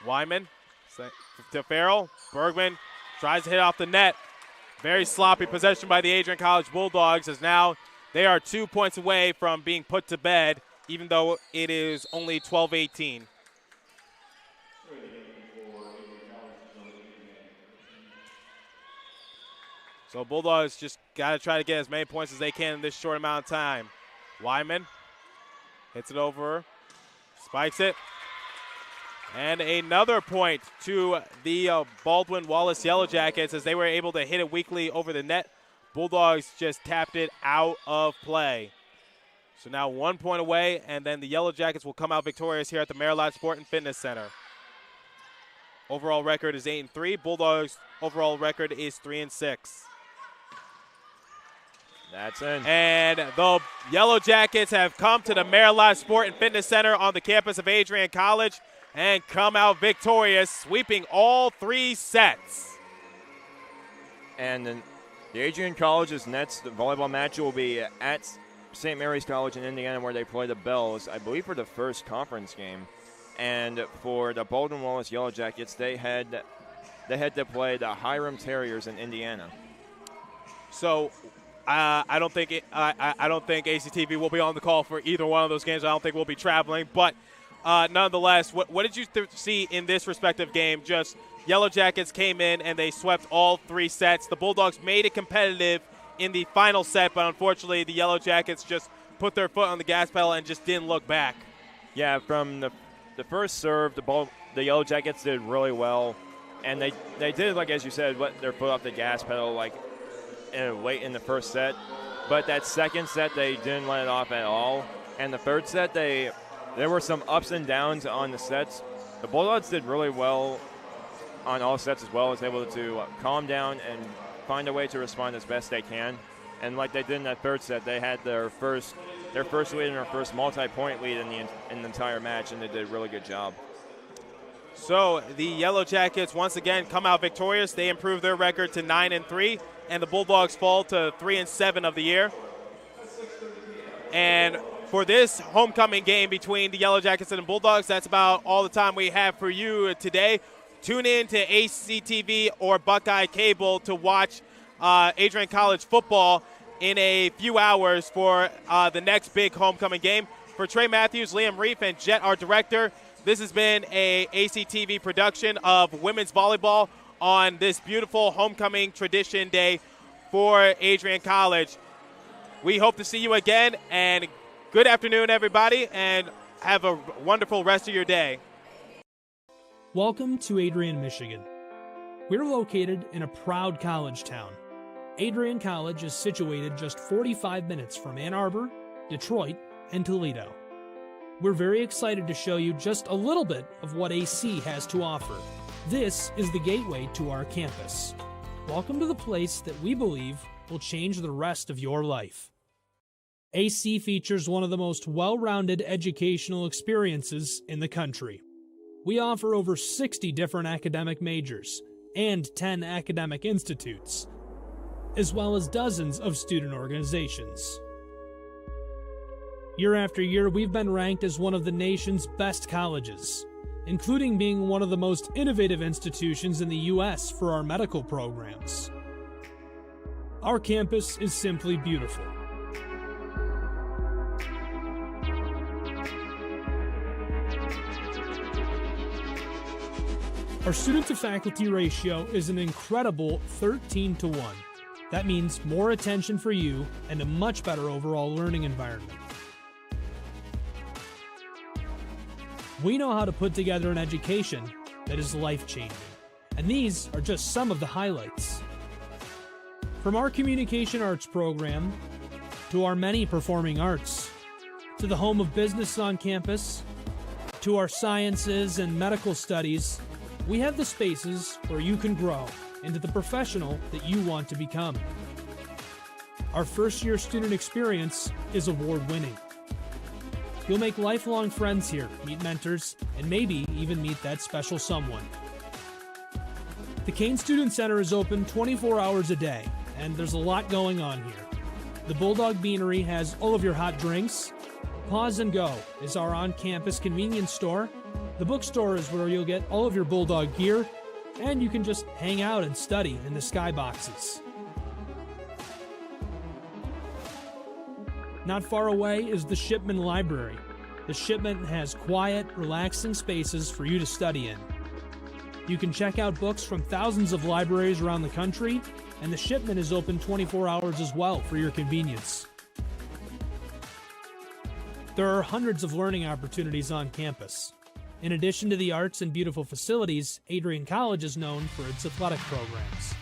Wyman to Farrell. Bergman tries to hit off the net. Very sloppy possession by the Adrian College Bulldogs, as now they are 2 points away from being put to bed, even though it is only 12-18. So Bulldogs just got to try to get as many points as they can in this short amount of time. Wyman hits it over, spikes it. And another point to the Baldwin Wallace Yellow Jackets, as they were able to hit it weakly over the net. Bulldogs just tapped it out of play. So now 1 point away, and then the Yellow Jackets will come out victorious here at the Maryland Sport and Fitness Center. overall record is 8-3. Bulldogs' overall record is 3-6. That's in. And the Yellow Jackets have come to the Maryland Sport and Fitness Center on the campus of Adrian College and come out victorious, sweeping all 3 sets. And then the Adrian College's next volleyball match will be at St. Mary's College in Indiana, where they play the Bells, I believe, for the first conference game. And for the Baldwin Wallace Yellow Jackets, they had to play the Hiram Terriers in Indiana. So I don't think ACTV will be on the call for either one of those games. I don't think we'll be traveling. But nonetheless, what did you see in this respective game? Just Yellow Jackets came in and they swept all 3 sets. The Bulldogs made it competitive in the final set, but unfortunately the Yellow Jackets just put their foot on the gas pedal and just didn't look back. Yeah, from the first serve, the Yellow Jackets did really well. And they did, like as you said, let their foot off the gas pedal like late in the first set. But that second set, they didn't let it off at all. And the third set, there were some ups and downs on the sets. The Bulldogs did really well on all sets as well, as able to calm down and find a way to respond as best they can. And like they did in that third set, they had their first lead and their first multi-point lead in the entire match, and they did a really good job. So the Yellow Jackets once again come out victorious. They improve their record to 9-3, and the Bulldogs fall to 3-7 of the year. And for this homecoming game between the Yellow Jackets and the Bulldogs, that's about all the time we have for you today. Tune in to ACTV or Buckeye Cable to watch Adrian College football in a few hours for the next big homecoming game. For Trey Matthews, Liam Reef, and Jet, our director, this has been a ACTV production of women's volleyball on this beautiful homecoming tradition day for Adrian College. We hope to see you again, and good afternoon, everybody, and have a wonderful rest of your day. Welcome to Adrian, Michigan. We're located in a proud college town. Adrian College is situated just 45 minutes from Ann Arbor, Detroit, and Toledo. We're very excited to show you just a little bit of what AC has to offer. This is the gateway to our campus. Welcome to the place that we believe will change the rest of your life. AC features one of the most well-rounded educational experiences in the country. We offer over 60 different academic majors and 10 academic institutes, as well as dozens of student organizations. Year after year, we've been ranked as one of the nation's best colleges, including being one of the most innovative institutions in the U.S. for our medical programs. Our campus is simply beautiful. Our student-to-faculty ratio is an incredible 13-to-1. That means more attention for you and a much better overall learning environment. We know how to put together an education that is life-changing, and these are just some of the highlights. From our communication arts program, to our many performing arts, to the home of business on campus, to our sciences and medical studies, we have the spaces where you can grow into the professional that you want to become. Our first-year student experience is award-winning. You'll make lifelong friends here, meet mentors, and maybe even meet that special someone. The Kane Student Center is open 24 hours a day, and there's a lot going on here. The Bulldog Beanery has all of your hot drinks. Pause and Go is our on-campus convenience store. The bookstore is where you'll get all of your Bulldog gear, and you can just hang out and study in the skyboxes. Not far away is the Shipman Library. The Shipman has quiet, relaxing spaces for you to study in. You can check out books from thousands of libraries around the country, and the Shipman is open 24 hours as well for your convenience. There are hundreds of learning opportunities on campus. In addition to the arts and beautiful facilities, Adrian College is known for its athletic programs.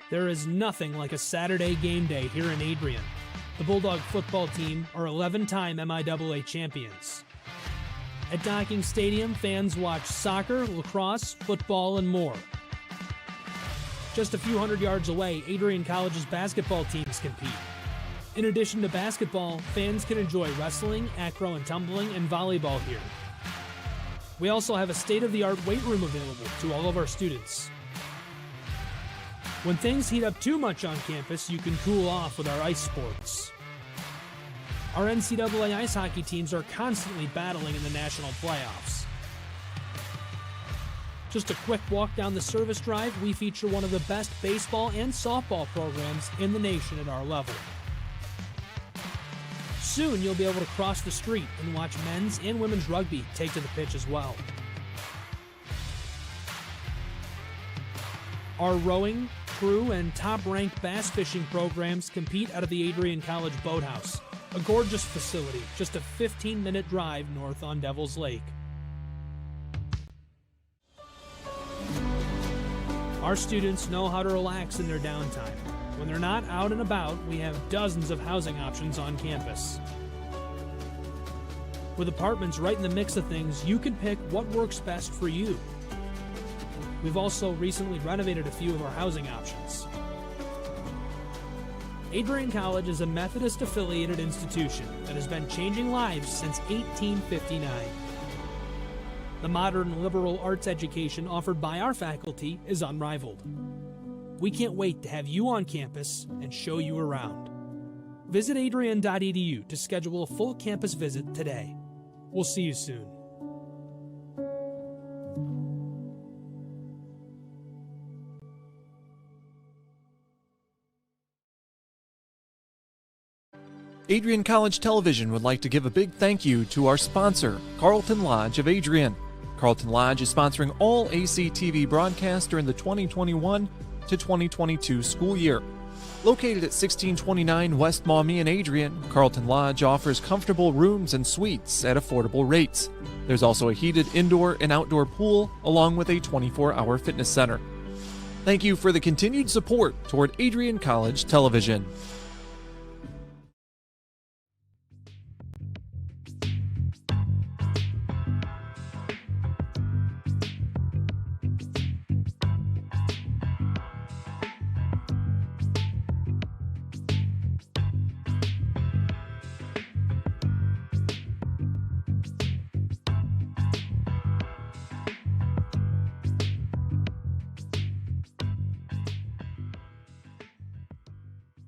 There is nothing like a Saturday game day here in Adrian. The Bulldog football team are 11-time MIAA champions. At Docking Stadium, fans watch soccer, lacrosse, football, and more. Just a few hundred yards away, Adrian College's basketball teams compete. In addition to basketball, fans can enjoy wrestling, acro and tumbling, and volleyball here. We also have a state-of-the-art weight room available to all of our students. When things heat up too much on campus, you can cool off with our ice sports. Our NCAA ice hockey teams are constantly battling in the national playoffs. Just a quick walk down the service drive, we feature one of the best baseball and softball programs in the nation at our level. Soon you'll be able to cross the street and watch men's and women's rugby take to the pitch as well. Our rowing, crew, and top-ranked bass fishing programs compete out of the Adrian College Boathouse, a gorgeous facility just a 15-minute drive north on Devil's Lake. Our students know how to relax in their downtime. When they're not out and about, we have dozens of housing options on campus. With apartments right in the mix of things, you can pick what works best for you. We've also recently renovated a few of our housing options. Adrian College is a Methodist-affiliated institution that has been changing lives since 1859. The modern liberal arts education offered by our faculty is unrivaled. We can't wait to have you on campus and show you around. Visit adrian.edu to schedule a full campus visit today. We'll see you soon. Adrian College Television would like to give a big thank you to our sponsor, Carlton Lodge of Adrian. Carlton Lodge is sponsoring all ACTV broadcasts during the 2021 to 2022 school year. Located at 1629 West Maumee in Adrian, Carlton Lodge offers comfortable rooms and suites at affordable rates. There's also a heated indoor and outdoor pool, along with a 24-hour fitness center. Thank you for the continued support toward Adrian College Television.